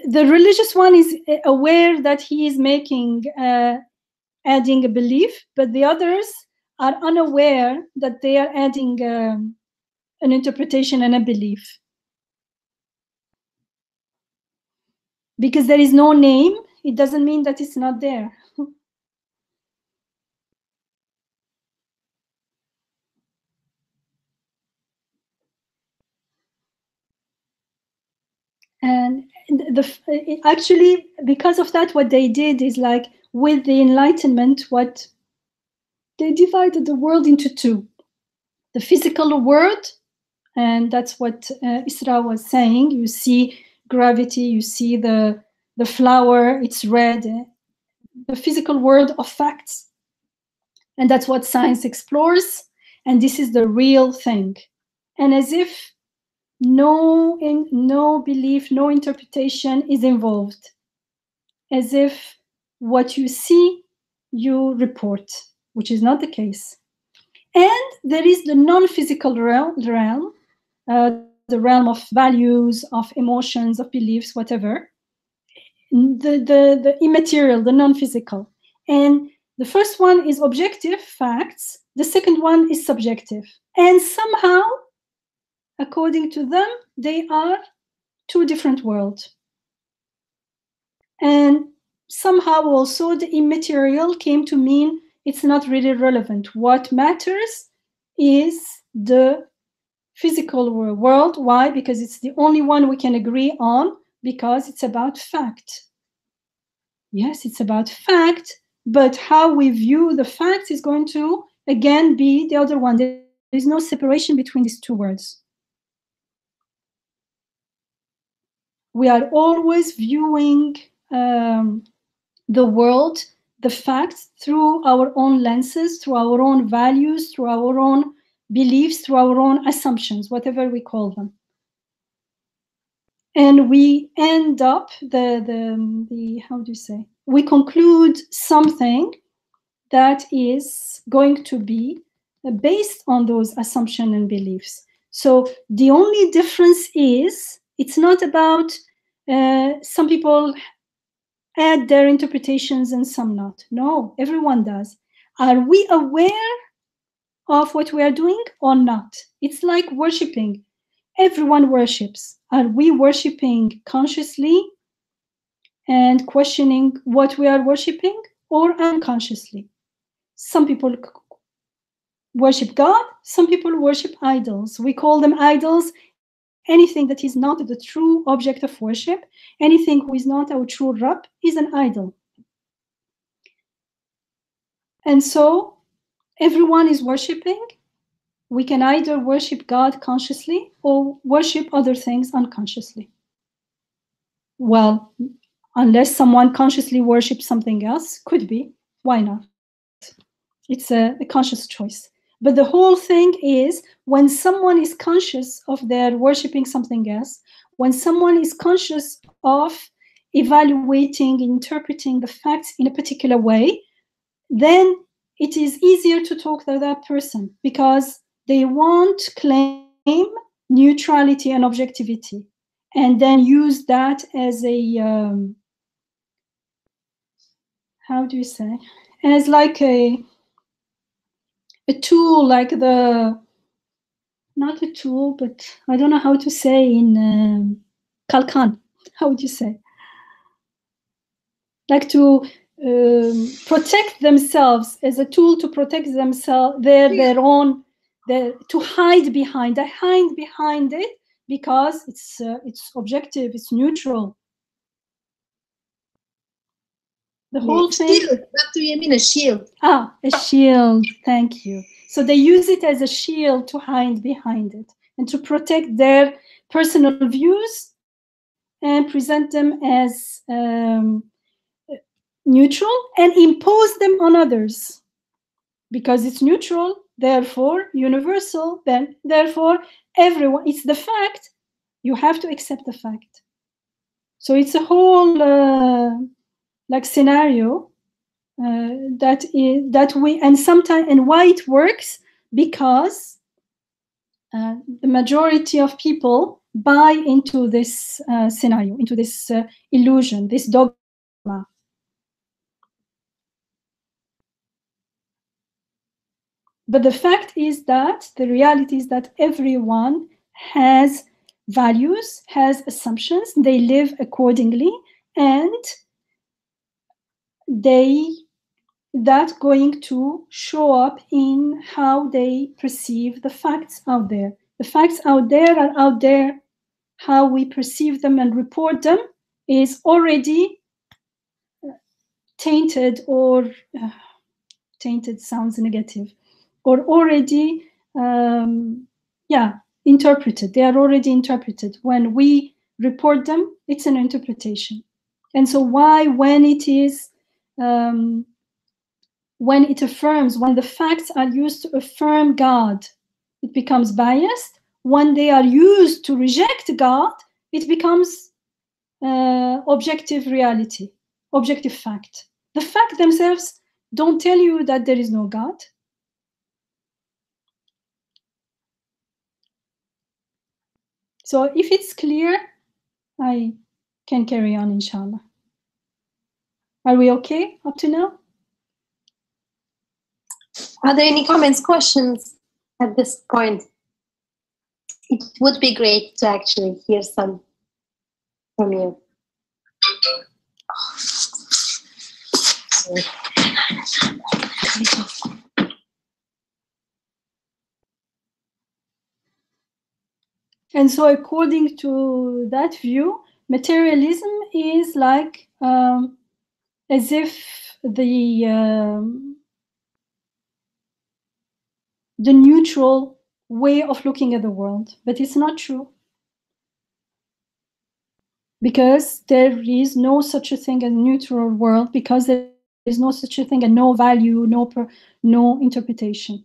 the religious one is aware that he is making, adding a belief, but the others are unaware that they are adding an interpretation and a belief. Because there is no name, it doesn't mean that it's not there. And actually, because of that, what they did is like with the Enlightenment, what they divided the world into two: the physical world, and that's what Isra was saying. You see gravity, you see the flower, it's red, the physical world of facts, and that's what science explores. And this is the real thing. And as if no belief, no interpretation is involved. As if what you see, you report, which is not the case. And there is the non-physical realm, the realm of values, of emotions, of beliefs, whatever. The immaterial, the non-physical. And the first one is objective facts. The second one is subjective. And somehow, according to them, they are two different worlds. And somehow also the immaterial came to mean it's not really relevant. What matters is the physical world. Why? Because it's the only one we can agree on, because it's about fact. Yes, it's about fact, but how we view the facts is going to, again, be the other one. There is no separation between these two words. We are always viewing the world, the facts, through our own lenses, through our own values, through our own beliefs, through our own assumptions, whatever we call them. And we end up how do you say? We conclude something that is going to be based on those assumptions and beliefs. So the only difference is it's not about some people add their interpretations and some not. No, everyone does. Are we aware of what we are doing or not? It's like worshiping. Everyone worships. Are we worshiping consciously and questioning what we are worshiping, or unconsciously? Some people worship God, some people worship idols. We call them idols. Anything that is not the true object of worship, anything who is not our true Rabb, is an idol. And so everyone is worshiping. We can either worship God consciously or worship other things unconsciously. Well, unless someone consciously worships something else, could be. Why not? It's a conscious choice. But the whole thing is, when someone is conscious of their worshiping something else, when someone is conscious of evaluating, interpreting the facts in a particular way, then it is easier to talk to that person, because they won't claim neutrality and objectivity and then use that as a, how do you say, as like a tool, like not a tool, but I don't know how to say in Kalkan. How would you say? Like to protect themselves, as a tool to protect themselves, their own, to hide behind. They hide behind it because it's objective, it's neutral. The whole thing.
Shield. Dr. Yamina, shield.
Ah, a shield. Thank you. So they use it as a shield to hide behind it and to protect their personal views and present them as neutral and impose them on others. Because it's neutral, therefore universal, then therefore everyone. It's the fact. You have to accept the fact. So it's a whole like scenario that we, and sometimes, and why it works, because the majority of people buy into this scenario, into this illusion, this dogma. But the fact is that the reality is that everyone has values, has assumptions, they live accordingly, and that's going to show up in how they perceive the facts out there. The facts out there are out there. How we perceive them and report them is already tainted, or tainted sounds negative, or already, interpreted. They are already interpreted. When we report them, it's an interpretation. And so why, when it is, when the facts are used to affirm God, it becomes biased. When they are used to reject God, it becomes objective reality, objective fact. The fact themselves don't tell you that there is no God. So if it's clear, I can carry on, inshallah. Are we okay up to now?
Are there any comments, questions at this point? It would be great to actually hear some from you.
And so according to that view, materialism is like as if the neutral way of looking at the world, but it's not true. Because there is no such a thing as a neutral world, because there is no such a thing as no value, no interpretation.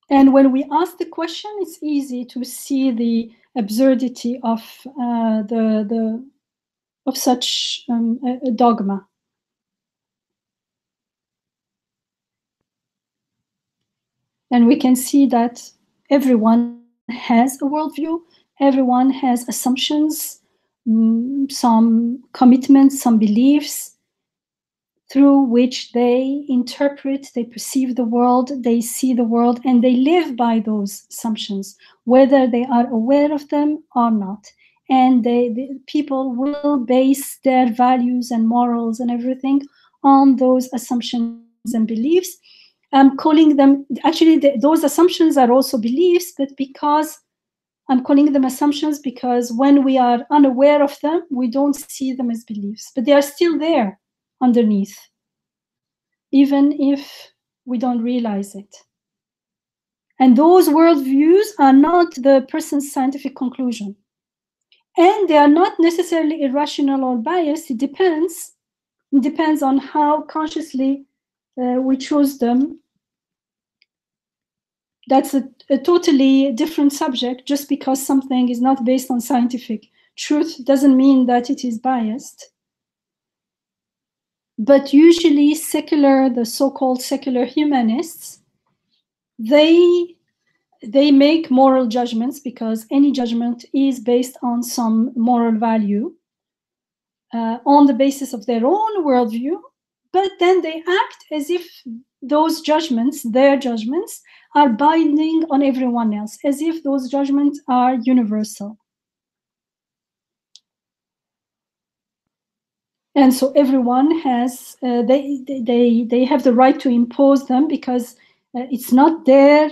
And when we ask the question, it's easy to see the absurdity of such a dogma. And we can see that everyone has a worldview, everyone has assumptions, some commitments, some beliefs, through which they interpret, they perceive the world, they see the world, and they live by those assumptions, whether they are aware of them or not. And the people will base their values and morals and everything on those assumptions and beliefs. I'm calling them, actually, those assumptions are also beliefs, but because I'm calling them assumptions because when we are unaware of them, we don't see them as beliefs, but they are still there underneath, even if we don't realize it. And those worldviews are not the person's scientific conclusion. And they are not necessarily irrational or biased. It depends. It depends on how consciously we choose them. That's a totally different subject. Just because something is not based on scientific truth doesn't mean that it is biased. But usually the so-called secular humanists, they make moral judgments, because any judgment is based on some moral value on the basis of their own worldview, but then they act as if those judgments, their judgments, are binding on everyone else, as if those judgments are universal. And so everyone has, they have the right to impose them, because it's not their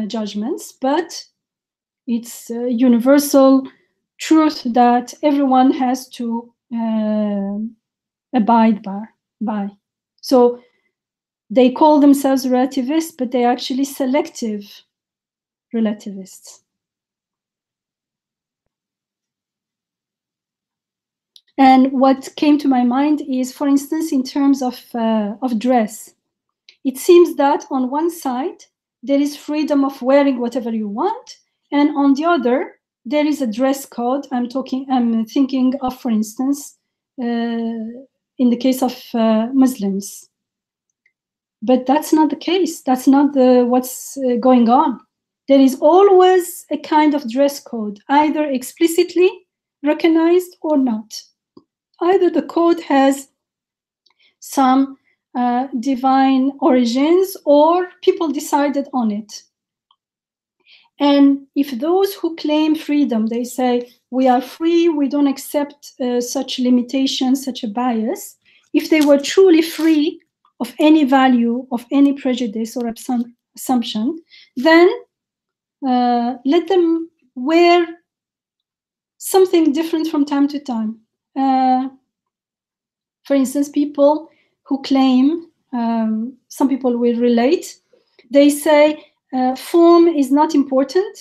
judgments, but it's a universal truth that everyone has to abide by. So they call themselves relativists, but they're actually selective relativists. And what came to my mind is, for instance, in terms of dress, it seems that on one side there is freedom of wearing whatever you want, and on the other there is a dress code. I'm thinking of, for instance, in the case of Muslims. But that's not the case. That's not what's going on. There is always a kind of dress code, either explicitly recognized or not. Either the code has some divine origins or people decided on it. And if those who claim freedom, they say, we are free, we don't accept such limitations, such a bias, if they were truly free of any value, of any prejudice or assumption, then let them wear something different from time to time. For instance, people who claim, some people will relate, they say form is not important,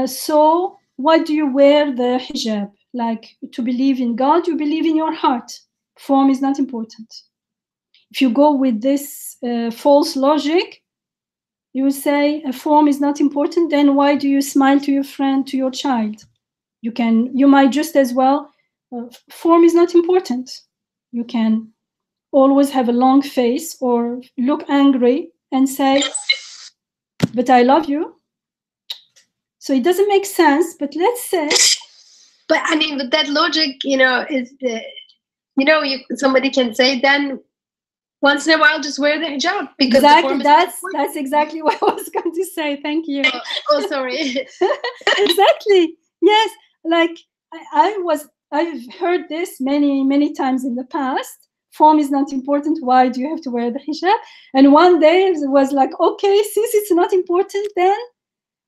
so why do you wear the hijab? Like, to believe in God, you believe in your heart. Form is not important. If you go with this false logic, you say a form is not important, then why do you smile to your friend, to your child? You might just as well, form is not important. You can always have a long face or look angry and say, but I love you. So it doesn't make sense, but let's say.
But I mean, with that logic, is somebody can say, then once in a while just wear the hijab, because
exactly, that's exactly what I was going to say. Thank you.
Oh, sorry.
Exactly. Yes. Like I've heard this many times in the past. Form is not important. Why do you have to wear the hijab? And one day it was like, okay, since it's not important, then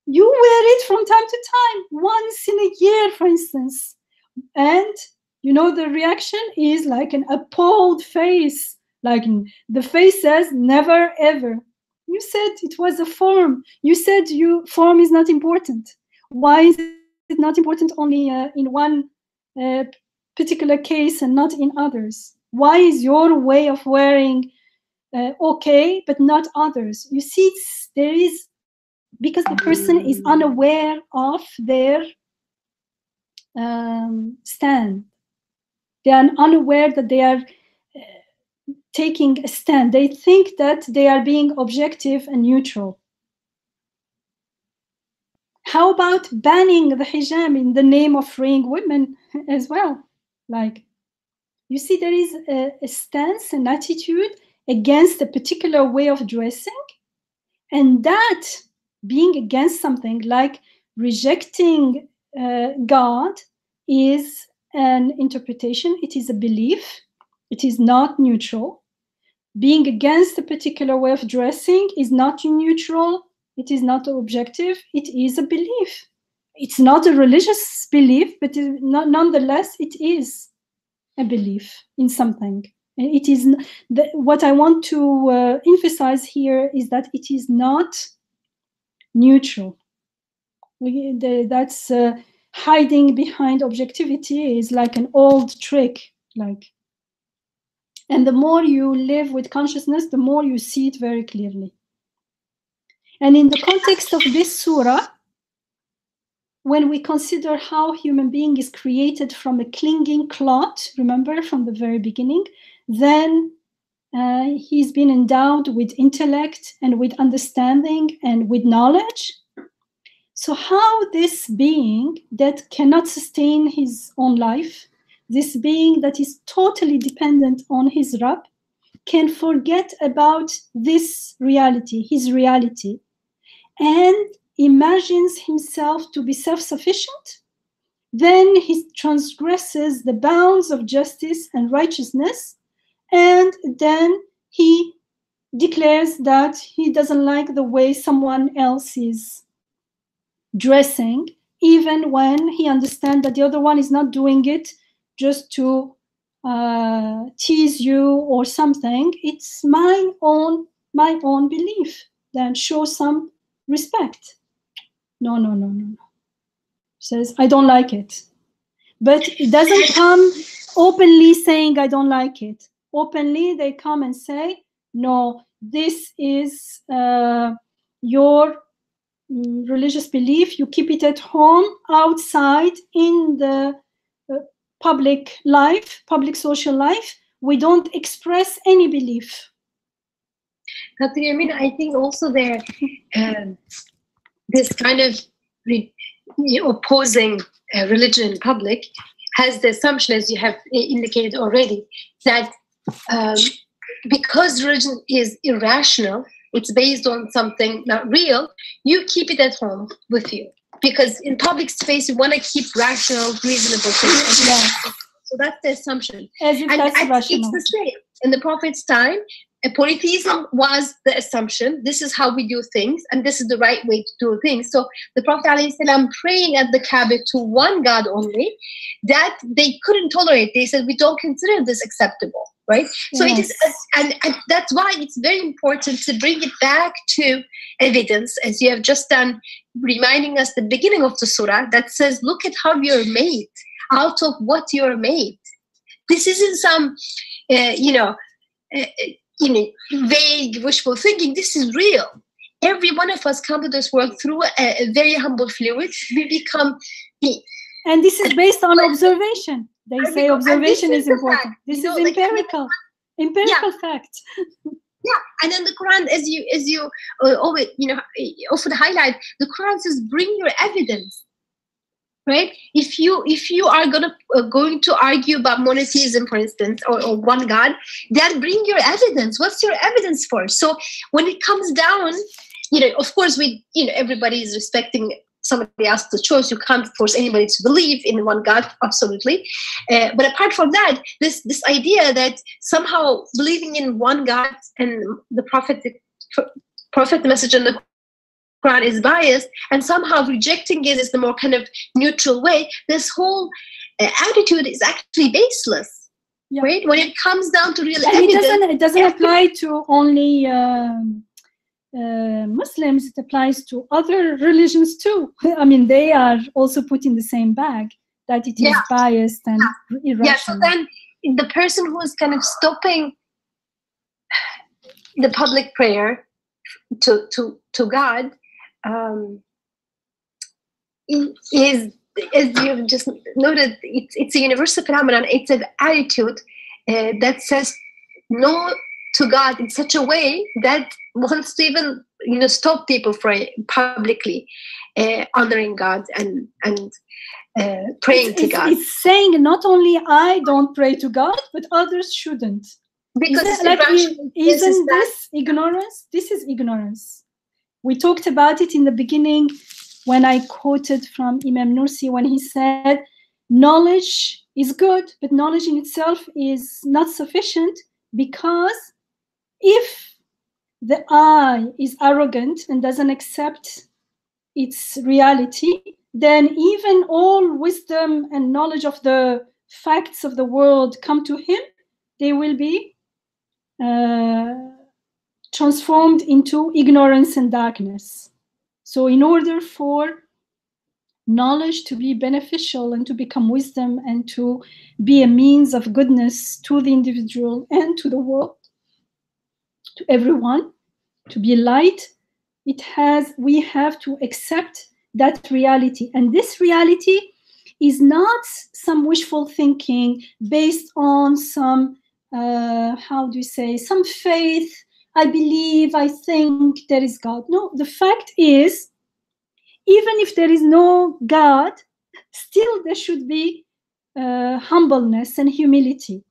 you wear it from time to time, once in a year, for instance. And the reaction is like an appalled face. Like the face says, never ever. You said it was a form. You said form is not important. Why is it not important only in one particular case and not in others? Why is your way of wearing okay, but not others? You see, there is, because the person is unaware of their stand. They are unaware that they are taking a stand. They think that they are being objective and neutral. How about banning the hijab in the name of freeing women as well? Like, you see, there is a stance, an attitude against a particular way of dressing, and that being against something, like rejecting God, is an interpretation. It is a belief. It is not neutral. Being against a particular way of dressing is not neutral. It is not objective. It is a belief. It's not a religious belief, but nonetheless, it is a belief in something. It is what I want to emphasize here is that it is not neutral. That's hiding behind objectivity is like an old trick. And the more you live with consciousness, the more you see it very clearly. And in the context of this surah, when we consider how human being is created from a clinging clot, remember from the very beginning, then he's been endowed with intellect and with understanding and with knowledge. So how this being that cannot sustain his own life, this being that is totally dependent on his Rabb, can forget about this reality, his reality, and imagines himself to be self-sufficient, then he transgresses the bounds of justice and righteousness, and then he declares that he doesn't like the way someone else is dressing, even when he understands that the other one is not doing it just to tease you or something. It's my own belief. Then show some respect. No. Says, I don't like it. But it doesn't come openly saying, I don't like it. Openly, they come and say, no, this is your religious belief. You keep it at home, outside, in the public life, public social life. We don't express any belief.
Dr. Yamina, I think also there, this kind of opposing religion in public has the assumption, as you have indicated already, that because religion is irrational, it's based on something not real, you keep it at home with you. Because in public space, you want to keep rational, reasonable things.
Yeah.
So that's the assumption.
As if that's rational.
It's the same. In the Prophet's time, polytheism was the assumption. This is how we do things, and this is the right way to do things. So the Prophet ﷺ praying at the Kaaba to one God only, that they couldn't tolerate. They said, we don't consider this acceptable, right? So it is, and that's why it's very important to bring it back to evidence, as you have just done, reminding us the beginning of the surah that says, look at how you're made, out of what you're made. This isn't some, vague, wishful thinking. This is real. Every one of us come to this world through a very humble fluid. We become.
And this is based on observation. They say observation is important. This is empirical, fact.
Yeah, and then the Quran, as you always often highlight, the Quran says, bring your evidence. Right? If you are going to argue about monotheism, for instance, or one God, then bring your evidence. What's your evidence for? So when it comes down, of course, everybody is respecting somebody else's choice. You can't force anybody to believe in one God, absolutely. But apart from that, this idea that somehow believing in one God and the prophet, the message, and the Quran is biased, and somehow rejecting it is the more kind of neutral way. This whole attitude is actually baseless, right? When it comes down to real evidence,
it doesn't apply to only Muslims. It applies to other religions too. I mean, they are also put in the same bag, that it is biased and irrational.
Yeah. So then the person who is kind of stopping the public prayer to God. Is, as you've just noted, it's a universal phenomenon. It's an attitude that says no to God in such a way that wants to even stop people from publicly honoring God and praying to God.
It's saying not only I don't pray to God, but others shouldn't.
Because
isn't this ignorance? This is ignorance. We talked about it in the beginning when I quoted from Imam Nursi when he said, knowledge is good, but knowledge in itself is not sufficient, because if the I is arrogant and doesn't accept its reality, then even all wisdom and knowledge of the facts of the world come to him, they will be transformed into ignorance and darkness. So in order for knowledge to be beneficial and to become wisdom and to be a means of goodness to the individual and to the world, to everyone, to be light, we have to accept that reality. And this reality is not some wishful thinking based on some, some faith. I believe, I think there is God. No, the fact is, even if there is no God, still there should be humbleness and humility,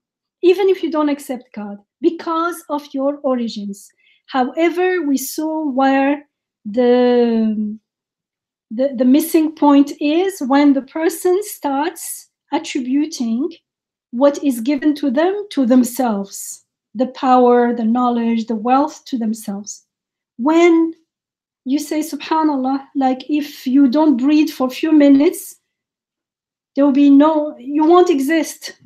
even if you don't accept God, because of your origins. However, we saw where the missing point is when the person starts attributing what is given to them to themselves. the power, the knowledge, the wealth to themselves. When you say, subhanallah, like if you don't breathe for a few minutes, there will be you won't exist.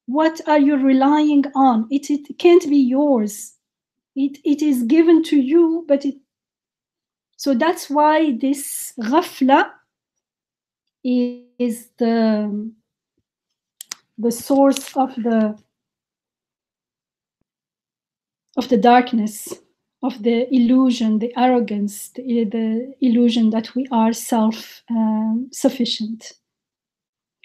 What are you relying on? It can't be yours. It is given to you, but so that's why this ghafla is the source of the darkness, of the illusion, the arrogance, the illusion that we are self-sufficient.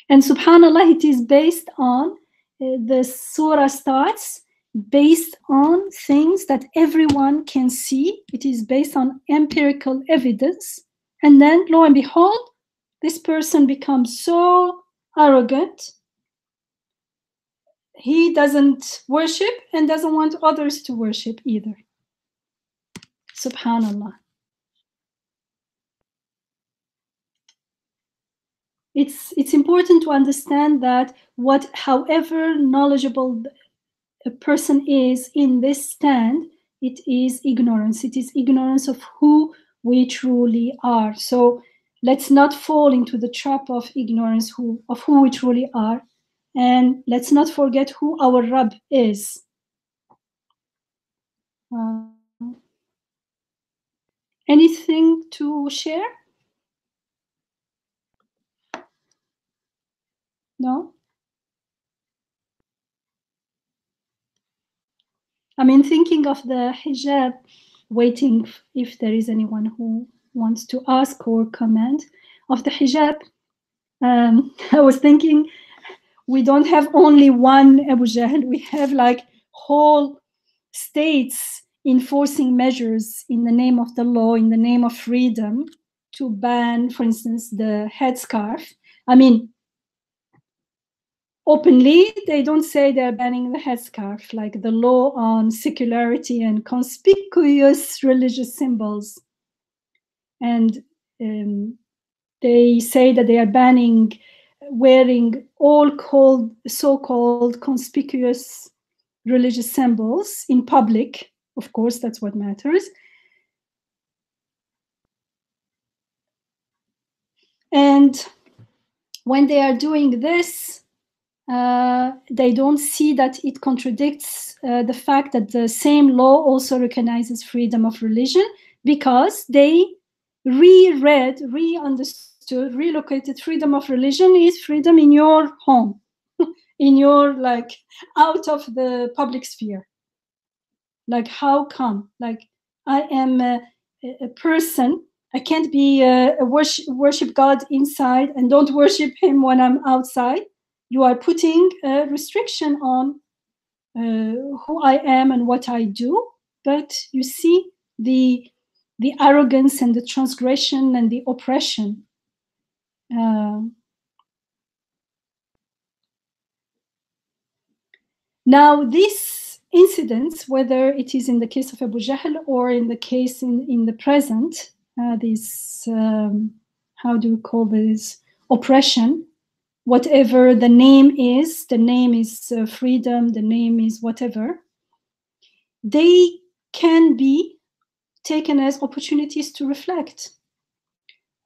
And subhanallah, it is based on, the surah starts based on things that everyone can see. It is based on empirical evidence. And then, lo and behold, this person becomes so arrogant. He doesn't worship and doesn't want others to worship either. Subhanallah. It's important to understand that however knowledgeable a person is in this stand, it is ignorance. It is ignorance of who we truly are. So let's not fall into the trap of ignorance of who we truly are. And let's not forget who our Rabb is. Anything to share? No? I mean, thinking of the hijab, waiting if there is anyone who wants to ask or comment of the hijab. I was thinking, we don't have only one Abu Jahl, we have like whole states enforcing measures in the name of the law, in the name of freedom, to ban, for instance, the headscarf. I mean, openly, they don't say they're banning the headscarf, like the law on secularity and conspicuous religious symbols. And they say that they are banning wearing all so-called conspicuous religious symbols in public. Of course, that's what matters. And when they are doing this, they don't see that it contradicts the fact that the same law also recognizes freedom of religion, because they understood, relocated freedom of religion is freedom in your home, in your, like, out of the public sphere. Like, how come? Like, I am a person, I can't be worship God inside and don't worship him when I'm outside. You are putting a restriction on who I am and what I do. But you see the arrogance and the transgression and the oppression. Now, these incidents, whether it is in the case of Abu Jahl or in the case in the present, this, how do we call this, oppression, whatever the name is freedom, the name is whatever, they can be taken as opportunities to reflect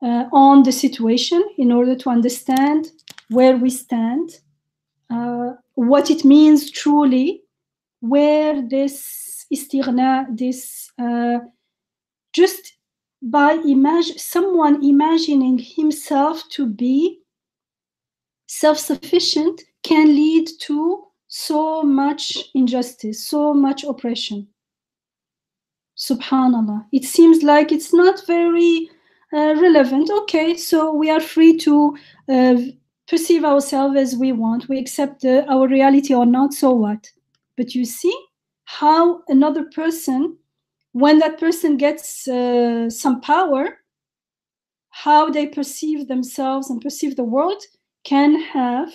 on the situation in order to understand where we stand, what it means truly, where this istighna, this just by someone imagining himself to be self-sufficient can lead to so much injustice, so much oppression. Subhanallah. It seems like it's not very relevant. Okay, so we are free to perceive ourselves as we want. We accept our reality or not, so what? But you see how another person, when that person gets some power, how they perceive themselves and perceive the world can have,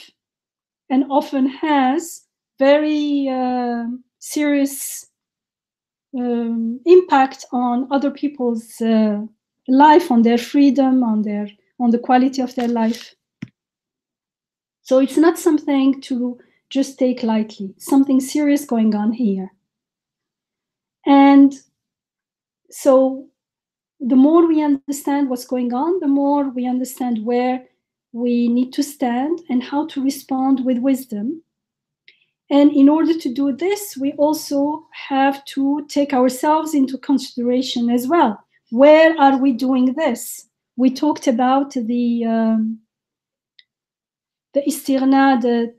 and often has, very serious impact on other people's life, on their freedom, on the quality of their life. So it's not something to just take lightly. Something serious going on here. And so the more we understand what's going on, the more we understand where we need to stand and how to respond with wisdom. And in order to do this, we also have to take ourselves into consideration as well. Where are we doing this? We talked about the istighna, the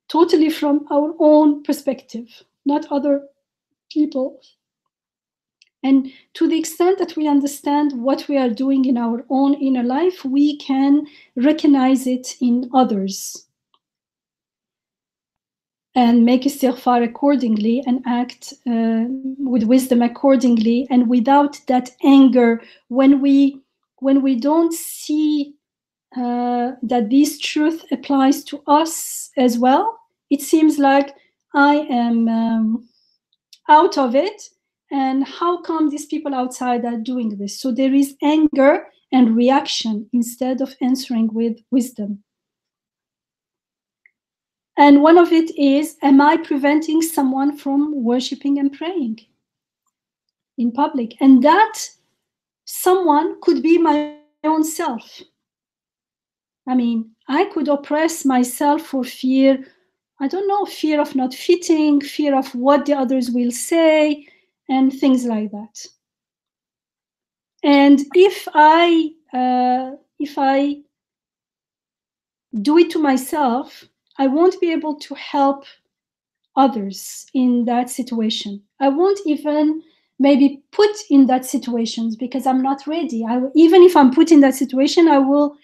totally from our own perspective, not other people. And to the extent that we understand what we are doing in our own inner life, we can recognize it in others and make istighfar accordingly and act with wisdom accordingly, and without that anger. When we don't see that this truth applies to us as well, it seems like I am out of it, and how come these people outside are doing this? So there is anger and reaction instead of answering with wisdom. And one of it is, am I preventing someone from worshiping and praying in public? And that someone could be my own self. I mean, I could oppress myself for fear, I don't know, fear of not fitting, fear of what the others will say, and things like that. And if I do it to myself, I won't be able to help others in that situation. I won't even maybe put in that situations because I'm not ready. Even if I'm put in that situation, I will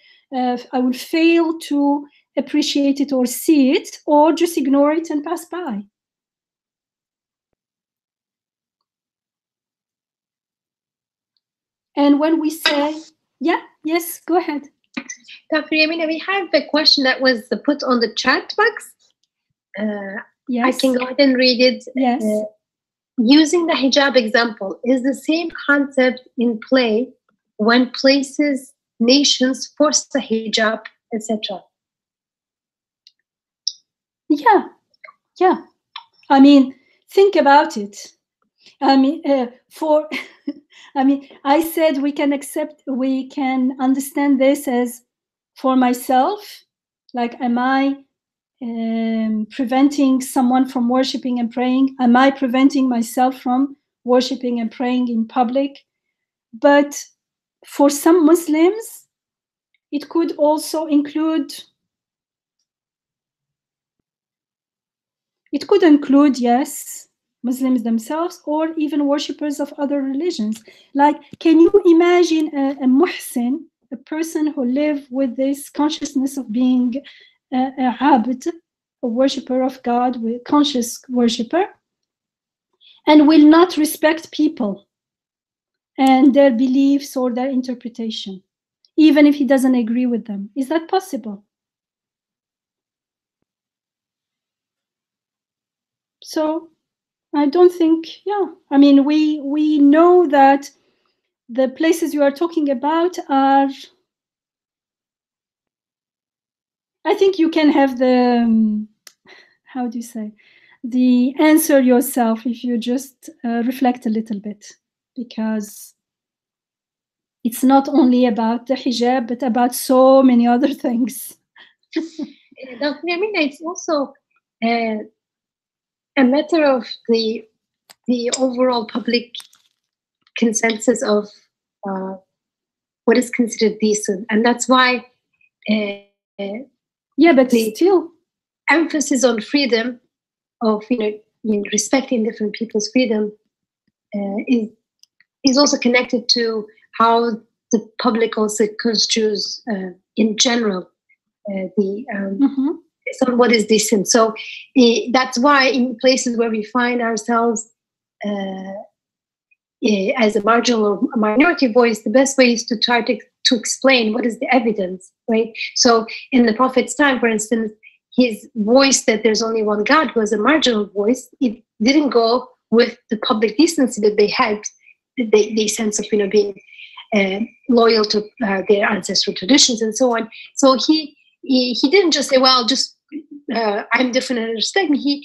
fail to appreciate it or see it, or just ignore it and pass by. And when we say, yes, go ahead.
Dr. Yamina, we have a question that was put on the chat box.
Yes.
I can go ahead and read it.
Yes.
Using the hijab example, is the same concept in play when places, nations force the hijab, etc.? Yeah. I mean, think about it. I mean, I said we can understand this as for myself, like, am I preventing someone from worshiping and praying? Am I preventing myself from worshiping and praying in public? But for some Muslims, it could also include, yes, Muslims themselves, or even worshippers of other religions. Like, can you imagine a muhsin, a person who lives with this consciousness of being a abd, a worshipper of God, with conscious worshipper, and will not respect people and their beliefs or their interpretation, even if he doesn't agree with them? Is that possible? So I don't think, I mean, we know that the places you are talking about are, I think you can have the, how do you say, the answer yourself if you just reflect a little bit, because it's not only about the hijab, but about so many other things. Dr. Yamina, it's also a matter of the overall public consensus of what is considered decent, and that's why
but still
emphasis on freedom of respecting different people's freedom is also connected to how the public also construes in general so what is decent. So that's why in places where we find ourselves as a marginal or a minority voice, the best way is to try to explain what is the evidence, right? So in the Prophet's time, for instance, his voice that there's only one God was a marginal voice. It didn't go with the public decency that they had, the sense of being loyal to their ancestral traditions and so on. So he didn't just say, well, just I'm different and respect me.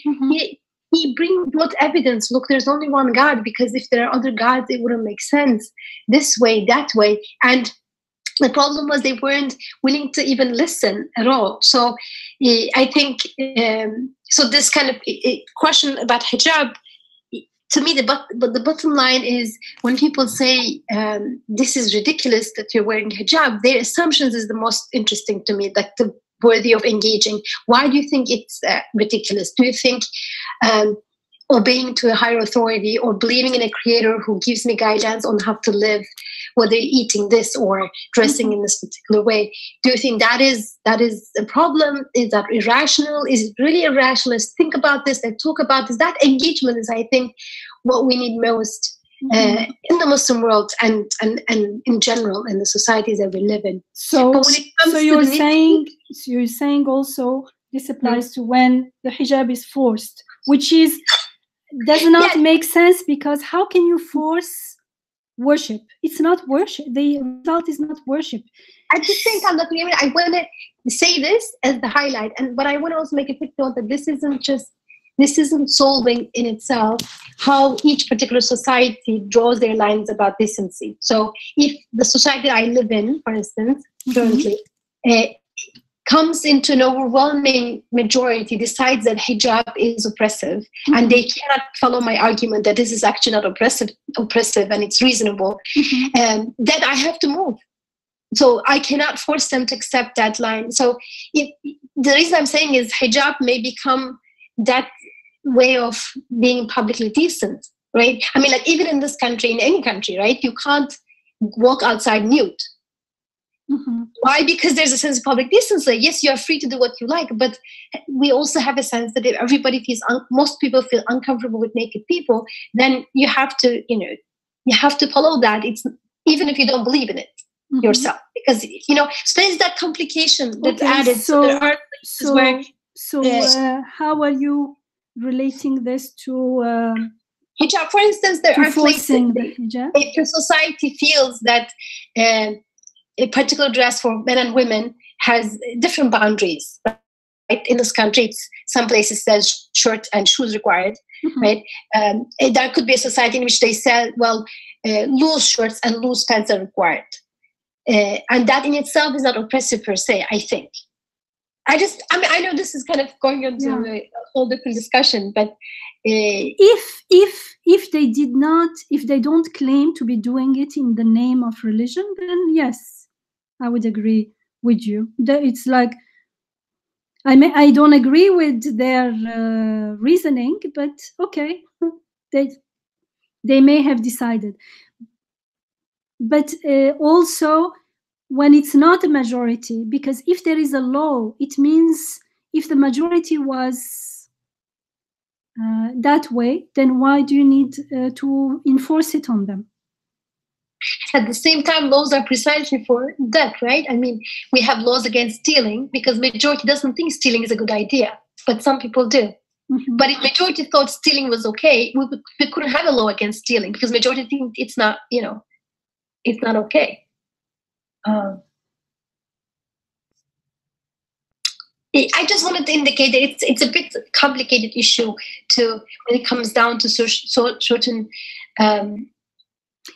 he brought evidence. Look, there's only one God, because if there are other gods, it wouldn't make sense this way, that way. And the problem was they weren't willing to even listen at all. So I think, so this kind of question about hijab, to me, the bottom line is when people say this is ridiculous that you're wearing hijab, their assumptions is the most interesting to me, like the worthy of engaging. Why do you think it's ridiculous? Do you think obeying to a higher authority or believing in a creator who gives me guidance on how to live, whether eating this or dressing in this particular way, do you think that is a problem? Is that irrational? Is it really irrational? Let's think about this and talk about this. That engagement is, I think, what we need most in the Muslim world and in general in the societies that we live in.
So, you're saying also this applies to when the hijab is forced, which does not make sense, because how can you force worship? It's not worship. The result is not worship.
At the same time, I want to say this as the highlight, but I want to also make a quick note that this isn't solving in itself how each particular society draws their lines about decency. So if the society I live in, for instance, currently, comes into an overwhelming majority, decides that hijab is oppressive, and they cannot follow my argument that this is actually not oppressive and it's reasonable, then I have to move. So I cannot force them to accept that line. So the reason I'm saying is hijab may become that way of being publicly decent, right? I mean, like even in this country, in any country, right? You can't walk outside nude. Why? Because there's a sense of public decency. Yes, you are free to do what you like, but we also have a sense that if everybody feels, most people feel uncomfortable with naked people, then you have to, you have to follow that. It's even if you don't believe in it yourself, because so there's that complication that's added. So there are places where.
How are you relating this to
hijab? For instance, there are places
hijab?
If your society feels that a particular dress for men and women has different boundaries, right? In this country, some places says shirt and shoes required, right? There could be a society in which they say, well, loose shirts and loose pants are required. And that in itself is not oppressive per se, I think. I know this is kind of going into a whole different discussion, but
if they don't claim to be doing it in the name of religion, then yes, I would agree with you. It's like I don't agree with their reasoning, but okay, they may have decided. But also, when it's not a majority, because if there is a law, it means if the majority was that way, then why do you need to enforce it on them?
At the same time, laws are precisely for that, right? I mean, we have laws against stealing because majority doesn't think stealing is a good idea, but some people do. But if majority thought stealing was okay, we couldn't have a law against stealing because majority think it's not, it's not okay. I just wanted to indicate that it's a bit complicated issue when it comes down to certain.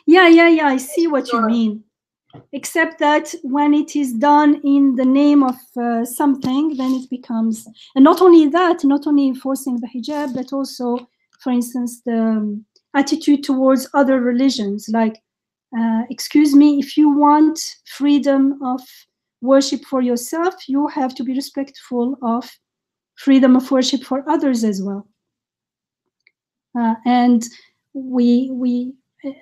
I see what you mean. Except that when it is done in the name of something, then it becomes, and not only enforcing the hijab, but also, for instance, the attitude towards other religions. Like, excuse me, if you want freedom of worship for yourself, you have to be respectful of freedom of worship for others as well. And we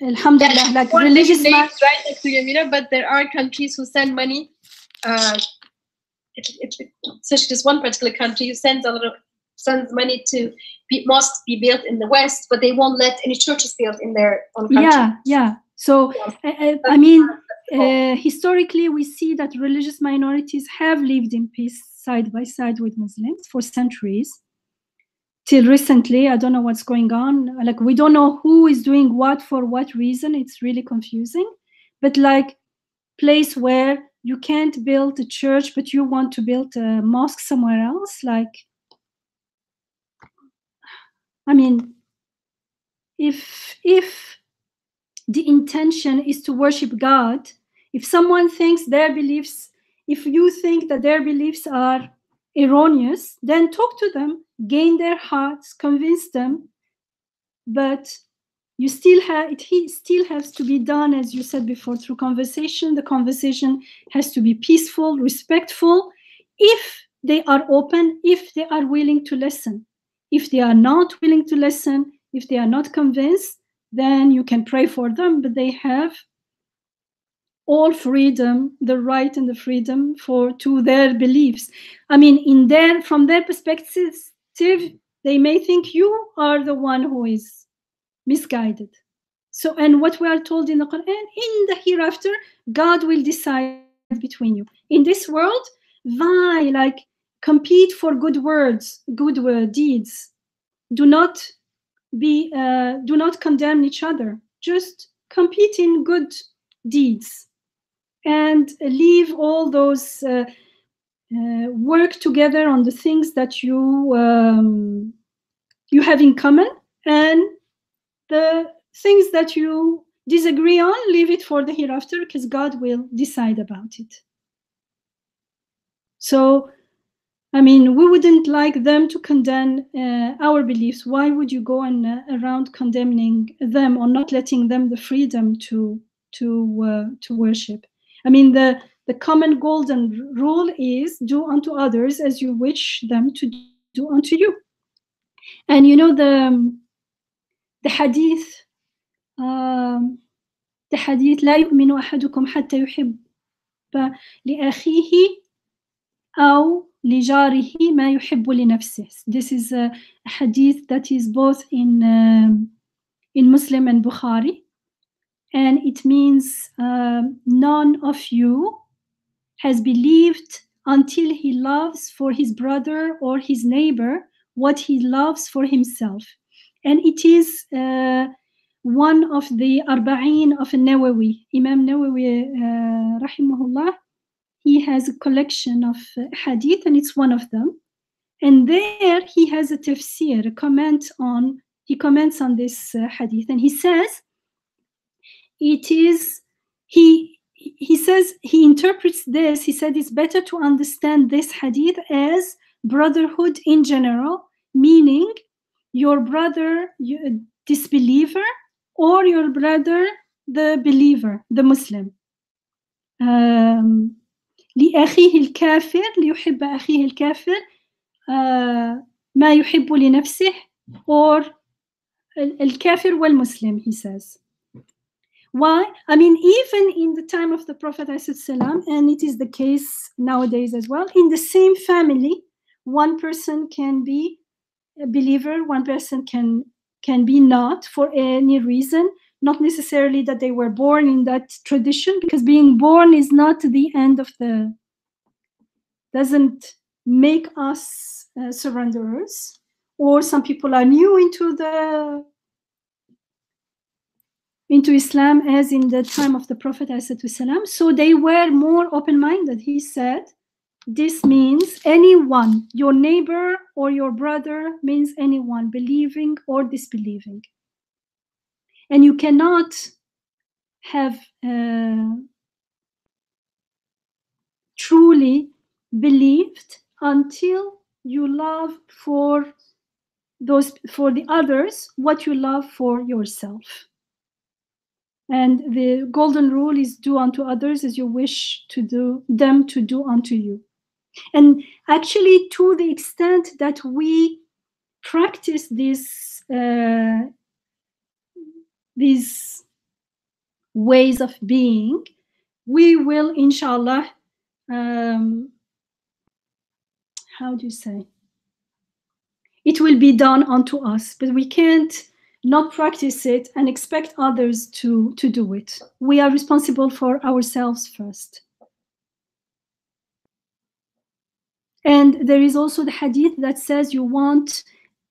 alhamdulillah, like religious
names, right, like to Yamina, but there are countries who send money. Especially this one particular country who sends money to mosques be built in the West, but they won't let any churches built in their own country.
So I mean, historically, we see that religious minorities have lived in peace side by side with Muslims for centuries. Till recently, I don't know what's going on. Like, we don't know who is doing what for what reason. It's really confusing. But like, place where you can't build a church, but you want to build a mosque somewhere else. Like, I mean, if the intention is to worship God, if someone thinks their beliefs, if you think that their beliefs are erroneous, then talk to them, gain their hearts, convince them. But you still have, it still has to be done, as you said before, through conversation. The conversation has to be peaceful, respectful, if they are open, if they are willing to listen. If they are not willing to listen, if they are not convinced, then you can pray for them, but they have all freedom, the right and the freedom to their beliefs. I mean, from their perspective, they may think you are the one who is misguided. So, and what we are told in the Quran, in the hereafter, God will decide between you. In this world, compete for good words, good deeds. Do not condemn each other. Just compete in good deeds, and leave all those work together on the things that you have in common, and the things that you disagree on, leave it for the hereafter, because God will decide about it. So, I mean, we wouldn't like them to condemn our beliefs. Why would you go around condemning them or not letting them the freedom to worship? I mean, the common golden rule is do unto others as you wish them to do unto you. And you know the hadith. The hadith لا يؤمن أحدكم حتى يحب لأخيه أو لجاره ما يحب لنفسه. This is a hadith that is both in Muslim and Bukhari, and it means none of you has believed until he loves for his brother or his neighbor what he loves for himself. And it is one of the Arba'in of Nawawi, Imam Nawawi, rahimahullah. He has a collection of hadith, and it's one of them. And there he has a tafsir, he comments on this hadith, and he says, he says, he interprets this, he said it's better to understand this hadith as brotherhood in general, meaning your brother, disbeliever, or your brother, the believer, the Muslim. لأخيه الكافر ليحب أخيه الكافر ما يحب لنفسه, or الكافر والمسلم, he says. Why? I mean, even in the time of the Prophet ﷺ, and it is the case nowadays as well, in the same family, one person can be a believer, one person can be not for any reason, not necessarily that they were born in that tradition, because being born is not the end of doesn't make us surrenderers, or some people are new into Islam, as in the time of the Prophet ﷺ, so they were more open-minded. He said, this means anyone, your neighbor or your brother means anyone, believing or disbelieving. And you cannot have truly believed until you love for the others what you love for yourself. And the golden rule is do unto others as you wish them to do unto you. And actually, to the extent that we practice these ways of being, we will, inshallah, how do you say? It will be done unto us, but we can't not practice it and expect others to do it. We are responsible for ourselves first. And there is also the hadith that says you won't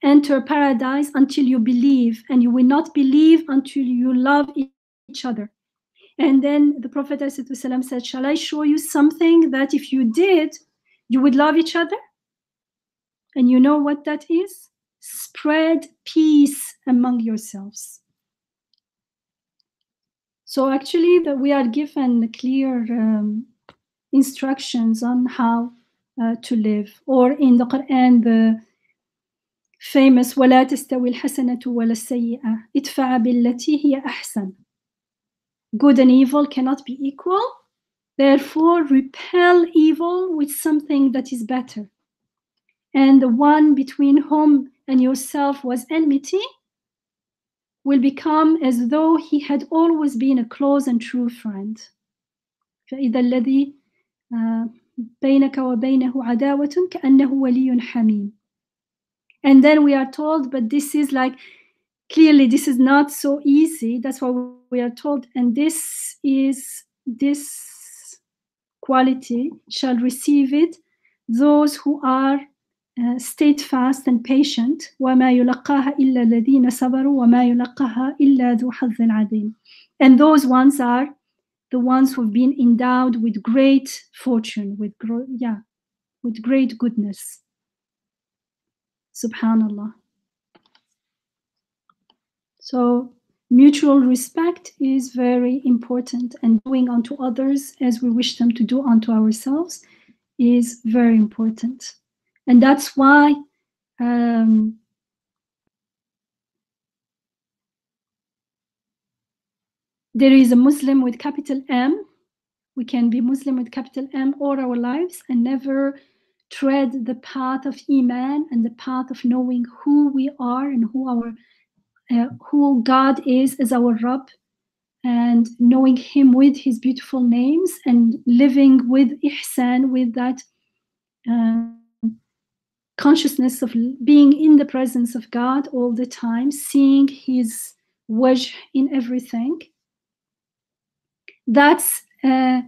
enter paradise until you believe, and you will not believe until you love each other. And then the Prophet ﷺ said, shall I show you something that if you did, you would love each other? And you know what that is? spread peace among yourselves. So actually we are given clear instructions on how to live. Or in the Quran, the famous وَلَا تَسْتَوِي الْحَسَنَةُ وَلَا السَّيِّئَةُ ادْفَعْ بِالَّتِي هِيَ أَحْسَنُ. Good and evil cannot be equal. Therefore, repel evil with something that is better. And the one between whom and yourself was enmity will become as though he had always been a close and true friend. فإذا الذي بينك وبينه عداوة كأنه ولي حميم. And then we are told, but this is like, clearly this is not so easy. That's why we are told, and this quality shall receive it those who are steadfast and patient. وَمَا يُلَقَّاهَا إِلَّا الَّذِينَ صَبَرُوا وَمَا يُلَقَّاهَا إِلَّا ذُو حَظٍّ عَظِيمٍ. And those ones are the ones who have been endowed with great fortune, with great goodness. Subhanallah. So mutual respect is very important, and doing unto others as we wish them to do unto ourselves is very important. And that's why there is a Muslim with capital M. We can be Muslim with capital M all our lives and never tread the path of Iman and the path of knowing who we are and who God is as our Rabb, and knowing Him with His beautiful names and living with ihsan, with that consciousness of being in the presence of God all the time, seeing His wajh in everything. That's a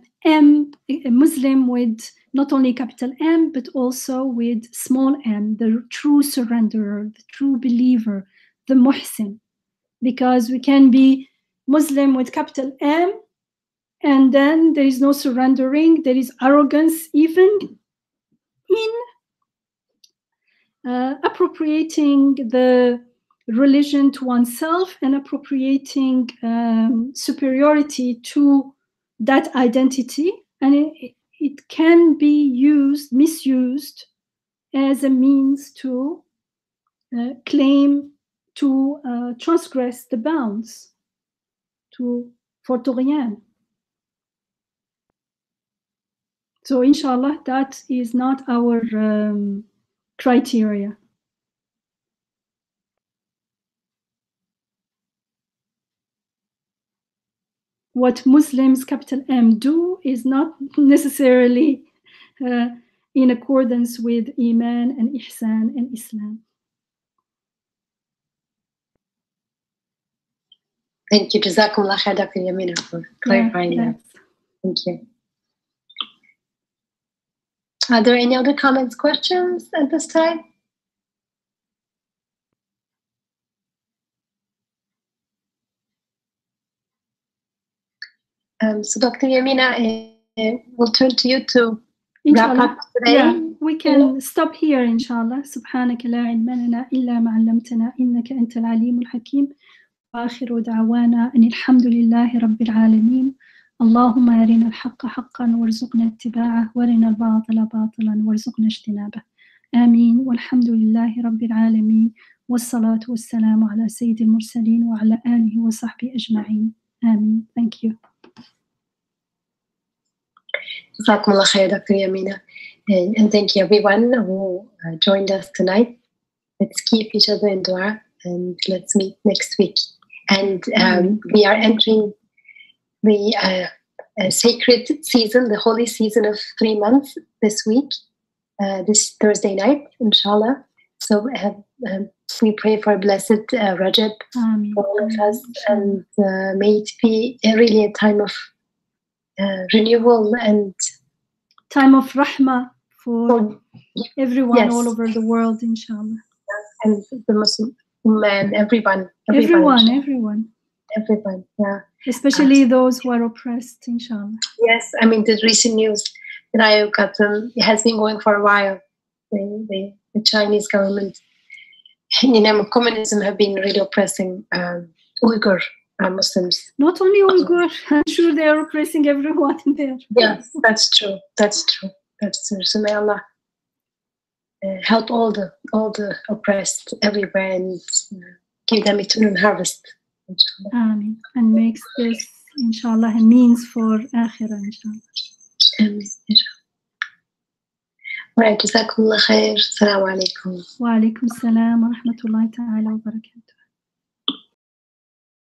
Muslim with not only capital M, but also with small m, the true surrenderer, the true believer, the muhsin. Because we can be Muslim with capital M, and then there is no surrendering, there is arrogance, even in appropriating the religion to oneself and appropriating superiority to that identity, and it can be misused as a means to claim to transgress the bounds, for طغيان. So inshallah, that is not our criteria. What Muslims, capital M, do is not necessarily in accordance with Iman and Ihsan and Islam.
Thank you. Jazakumullah khair, Dr. Yamina, for clarifying that. Thank you. Are there any other comments, questions at this time? So Dr. Yamina, we'll turn to you to wrap up today.
Yeah, we can stop here, inshallah. سبحانك لا علم لنا إلا ما علمتنا إنك أنت العليم الحكيم. وآخر دعوانا أن الحمد لله رب العالمين. اللهم أرنا الحق حقا وارزقنا اتباعه وارنا الباطل باطلا وارزقنا اجتنابه. آمين والحمد لله رب العالمين والصلاة والسلام على سيد المرسلين وعلى آله وصحبه أجمعين. آمين. Thank you.
Jazakumullah khair, Dr. Yamina. And thank you everyone who joined us tonight. Let's keep each other in dua and let's meet next week. And we are entering the sacred season, the holy season of 3 months this week, this Thursday night, inshallah. So we pray for blessed Rajab for all of us, and may it be really a time of renewal and
time of rahmah for everyone all over the world, inshallah.
And the Muslim man, everyone, yeah.
Especially those who are oppressed, inshallah.
Yes, I mean, the recent news that I got, it has been going for a while. The Chinese government communism have been really oppressing Uyghur Muslims.
Not only Uyghur, I'm sure they are oppressing everyone in there.
Yes, that's true. So may Allah help all the oppressed everywhere and give them eternal harvest.
Amen. And makes this, inshallah, a means for akhirah, inshallah.
Amen. Right, Jazakumullah khair. Assalamu alaikum.
Wa alaikum salam wa rahmatullahi ta'ala wa barakatuh.